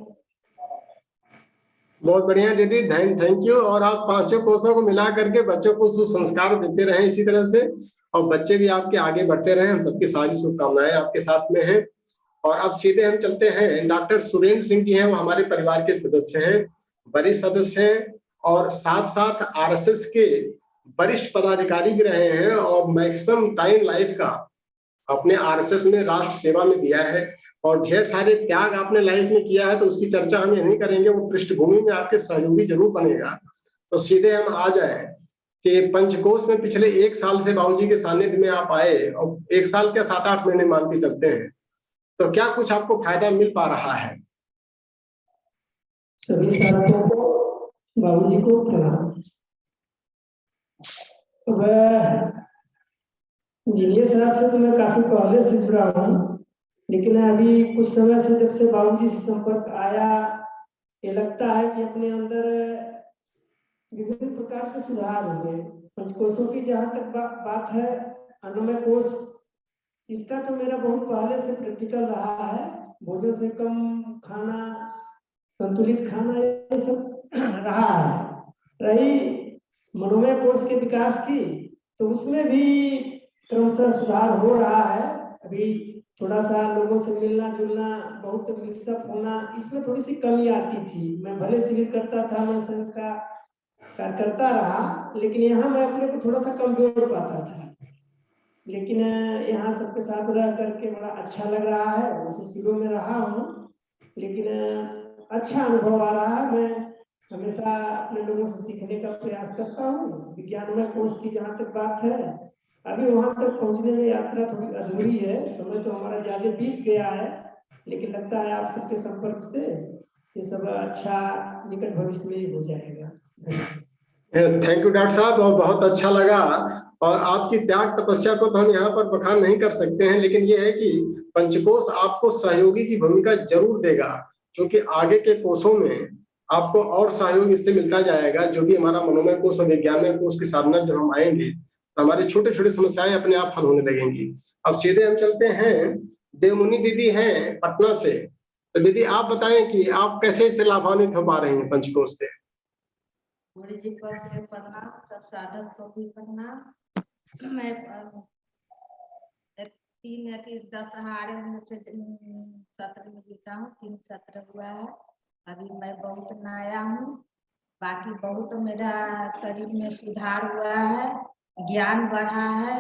बहुत बढ़िया दीदी, थैंक यू। और आप पांचों कोषों को मिला करके बच्चों को सुसंस्कार देते रहें इसी तरह से, और बच्चे भी आपके आगे बढ़ते रहें। हम सबकी सारी शुभकामनाएं आपके साथ में हैं। और अब सीधे हम चलते हैं, डॉक्टर सुरेंद्र सिंह जी हैं, वो हमारे परिवार के सदस्य हैं, वरिष्ठ सदस्य हैं, और साथ साथ आरएसएस के वरिष्ठ पदाधिकारी भी रहे हैं, और मैक्सिमम टाइम लाइफ का अपने आरएसएस में राष्ट्र सेवा में दिया है, और ढेर सारे त्याग आपने लाइफ में किया है, तो उसकी चर्चा हम नहीं करेंगे, वो पृष्ठभूमि में आपके सहयोगी जरूर बनेगा। तो सीधे हम आ जाए कि पंचकोश में पिछले 1 साल से बाबूजी के सानिध्य में आप आए, और 1 साल के 7-8 महीने मान के चलते हैं, तो क्या कुछ आपको फायदा मिल पा रहा है? सभी साथियों को, बाबूजी को प्रणाम। इंजीनियर साहब से तो मैं काफी पहले से जुड़ा हूँ, लेकिन अभी कुछ समय से जब से बाबूजी से संपर्क आया, ये लगता है कि अपने अंदर विभिन्न प्रकार के सुधार हुए। पंचकोशों की जहाँ तक बात है, अन्नमय कोश, इसका तो मेरा बहुत पहले से प्रैक्टिकल रहा है। भोजन से कम खाना, संतुलित खाना, ये सब रहा है। रही मनोमय कोश के विकास की, तो उसमें भी क्रमशः सुधार हो रहा है। अभी थोड़ा सा लोगों से मिलना जुलना, बहुत मिक्सअप होना, इसमें थोड़ी सी कमी आती थी। मैं भले शिविर करता था, मैं संघ का कार्य करता रहा, लेकिन यहाँ मैं अपने को थोड़ा सा कमजोर पाता था। लेकिन यहाँ सबके साथ रह करके बड़ा अच्छा लग रहा है। उसे शिविरों में रहा हूँ, लेकिन अच्छा अनुभव आ रहा है। मैं हमेशा अपने लोगों से सीखने का प्रयास करता हूँ। विज्ञानमय कोश की जहाँ तक बात है, अभी वहां तक पहुंचने में यात्रा थोड़ी अधूरी है। समय तो हमारा ज्यादा बीत गया है, लेकिन लगता है आप सबके संपर्क से ये सब अच्छा निकट भविष्य में ही हो जाएगा। थैंक यू डॉक्टर साहब, और बहुत अच्छा लगा। और आपकी त्याग तपस्या को तो हम यहाँ पर बखान नहीं कर सकते हैं, लेकिन ये है कि पंचकोश आपको सहयोगी की भूमिका जरूर देगा, क्योंकि आगे के कोषों में आपको और सहयोग इससे मिलता जाएगा। जो भी हमारा मनोमय कोश और विज्ञानमय कोश की साधना जब हम आएंगे, तो हमारी छोटी छोटी समस्याएं अपने आप हल होने लगेंगी। अब सीधे हम चलते हैं, देवमुनि दीदी हैं पटना से। तो दीदी आप बताएं कि आप कैसे इससे लाभान्वित हो पा रही हैं पंचकोश से? गुरु जी को प्रणाम, सब साधक को भी प्रणाम। मैं 10 दशहारे में से सत्र में जुटा हूँ, 3 सत्र हुआ है। अभी मैं बहुत नया हूँ, बाकी बहुत मेरा शरीर में सुधार हुआ है, ज्ञान बढ़ा है।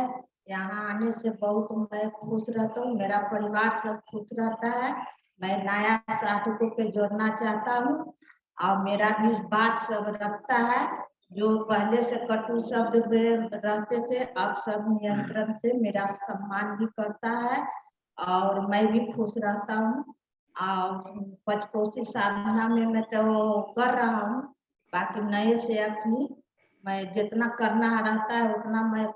यहाँ आने से बहुत मैं खुश रहता हूँ, मेरा परिवार सब खुश रहता है। मैं नया साधकों के जोड़ना चाहता हूँ, और मेरा भी बात सब रखता है। जो पहले से कटु शब्द में रहते थे, अब सब नियंत्रण से मेरा सम्मान भी करता है, और मैं भी खुश रहता हूँ। और पंचकोशी साधना में मैं तो कर रहा हूँ, बाकी नए से अखनी मैं जितना करना रहता है उतना मैं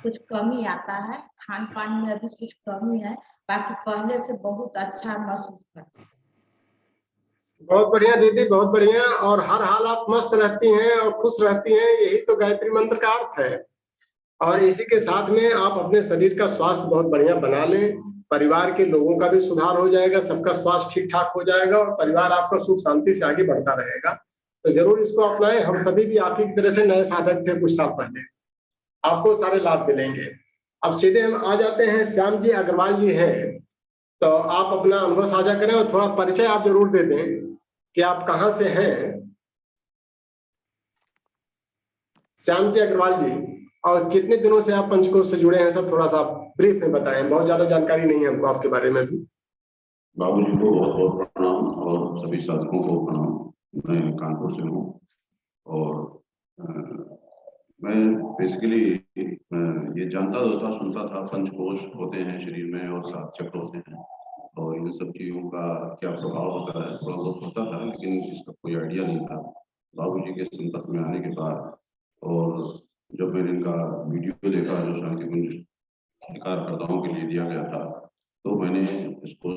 कुछ कमी आता है, खान पान में अभी कुछ कमी है, बाकी पहले से बहुत अच्छा महसूस करता हूँ। बहुत बढ़िया दीदी, बहुत बढ़िया। और हर हाल आप मस्त रहती हैं और खुश रहती हैं, यही तो गायत्री मंत्र का अर्थ है। और इसी के साथ में आप अपने शरीर का स्वास्थ्य बहुत बढ़िया बना लें, परिवार के लोगों का भी सुधार हो जाएगा, सबका स्वास्थ्य ठीक ठाक हो जाएगा, और परिवार आपका सुख शांति से आगे बढ़ता रहेगा। तो जरूर इसको अपनाएं। हम सभी भी आप ही की तरह से नए साधक थे कुछ साल पहले, आपको सारे लाभ मिलेंगे। अब सीधे हम आ जाते हैं, श्याम जी अग्रवाल जी हैं, तो आप अपना अनुभव साझा करें और थोड़ा परिचय आप जरूर दे दें कि आप कहाँ से हैं। श्याम जी अग्रवाल जी, और कितने दिनों से आप पंचकोश से जुड़े हैं, सब थोड़ा सा ब्रीफ में बताएं, बहुत ज्यादा जानकारी नहीं है हमको आपके बारे में भी। बाबूजी को बहुत बहुत प्रणाम और सभी साधकों को प्रणाम। मैं कानपुर से हूँ, और मैं बेसिकली ये जानता था, सुनता था पंचकोश होते हैं शरीर में और 7 चक्र होते हैं, और इन सब चीज़ों का क्या प्रभाव होता है थोड़ा बहुत पता था, लेकिन इसका कोई आइडिया नहीं था। बाबूजी के संपर्क में आने के बाद, और जब मैंने इनका वीडियो देखा जो शांति कुंज शिकारकर्ताओं के लिए दिया गया था, तो मैंने इसको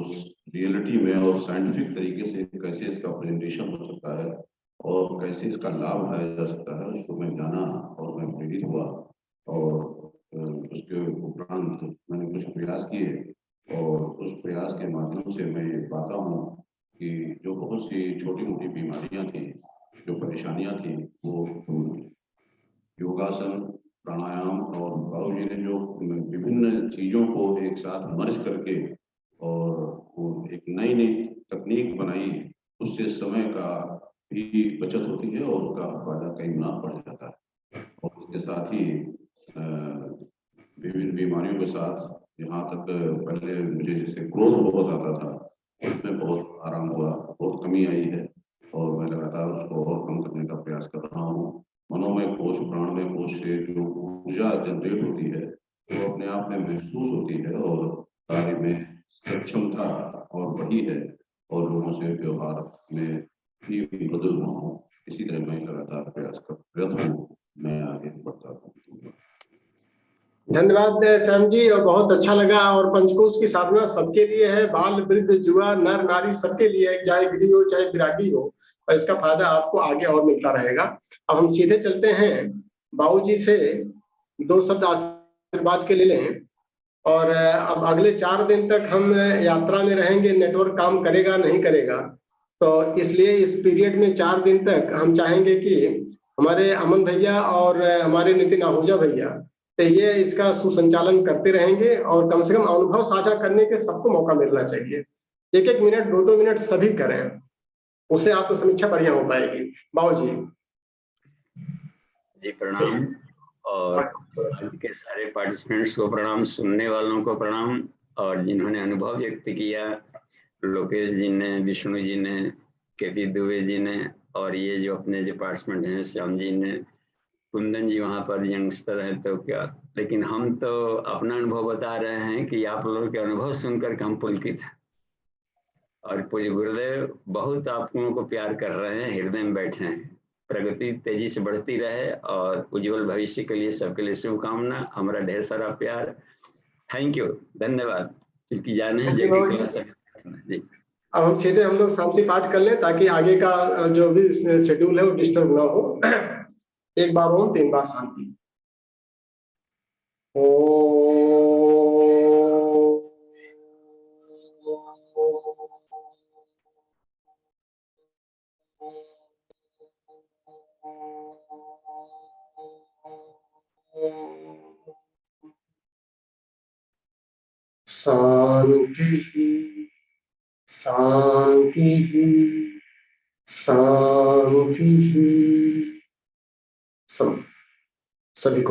रियलिटी में और साइंटिफिक तरीके से कैसे इसका प्रेजेंटेशन हो सकता है और कैसे इसका लाभ उठाया जा सकता है उसको मैं जाना और मैं प्रेरित हुआ। और उसके उपरांत मैंने कुछ प्रयास किए और उस प्रयास के माध्यम से मैं ये पाता हूँ कि जो बहुत सी छोटी मोटी बीमारियां थी, जो परेशानियां थी, वो दूर हुई। योगासन, प्राणायाम और बाबू जी ने जो विभिन्न चीजों को एक साथ मर्ज करके और वो एक नई नई तकनीक बनाई, उससे समय का भी बचत होती है और उसका फायदा कई गुना बढ़ जाता है। और इसके साथ ही विभिन्न बीमारियों के साथ यहाँ तक पहले मुझे जैसे क्रोध बहुत आता था, उसमें बहुत आराम हुआ, बहुत कमी आई है और मैं लगातार उसको और कम करने का प्रयास कर रहा हूँ। मनोमय कोश, प्राणमय कोश से जो ऊर्जा जनरेट होती है वो अपने आप में महसूस होती है और कार्य में सक्षमता और बढ़ी है और लोगों से व्यवहार में भी बदल हुआ हूँ। इसी तरह मैं लगातार प्रयास करता हूँ, मैं आगे बढ़ता हूँ। धन्यवाद श्याम जी, और बहुत अच्छा लगा। और पंचकोश की साधना सबके लिए है, बाल वृद्ध युवा नर नारी सबके लिए है, चाहे गृह हो चाहे विरागी हो, और इसका फायदा आपको आगे और मिलता रहेगा। अब हम सीधे चलते हैं बाबू जी से 2 शब्द आशीर्वाद के ले लें। और अब अगले 4 दिन तक हम यात्रा में रहेंगे, नेटवर्क काम करेगा नहीं करेगा, तो इसलिए इस पीरियड में 4 दिन तक हम चाहेंगे कि हमारे अमन भैया और हमारे नितिन आहूजा भैया तो ये इसका सुसंचालन करते रहेंगे और कम से कम अनुभव साझा करने के सबको मौका मिलना चाहिए। 1-1 मिनट 2-2 मिनट सभी करें, उससे आपको समीक्षा बढ़िया हो पाएगी। बाबू जी जी प्रणाम, और आज के सारे पार्टिसिपेंट्स को प्रणाम, सुनने वालों को प्रणाम, और जिन्होंने अनुभव व्यक्त किया, लोकेश जी ने, विष्णु जी ने, केपी दुबे जी ने, और ये जो अपने जो पार्टिसिपेंट हैं श्याम जी ने, कुंदन जी वहाँ पर यंगस्टर हैं तो क्या, लेकिन हम तो अपना अनुभव बता रहे हैं कि आप लोगों के अनुभव सुनकर हम पुलकित हैं। और पूज्य गुरुदेव बहुत आप लोगों को प्यार कर रहे हैं, हृदय में बैठे हैं। प्रगति तेजी से बढ़ती रहे और उज्जवल भविष्य के लिए सबके लिए शुभकामना, हमारा ढेर सारा प्यार। थैंक यू, धन्यवाद। क्योंकि जाने हैं जगह क्लास जी। अब हम सीधे हम लोग शांति पाठ कर लें ताकि आगे का जो भी शेड्यूल है वो डिस्टर्ब ना हो। 1 बार ओम, 3 बार शांति। शांति शांति शांति। सभी को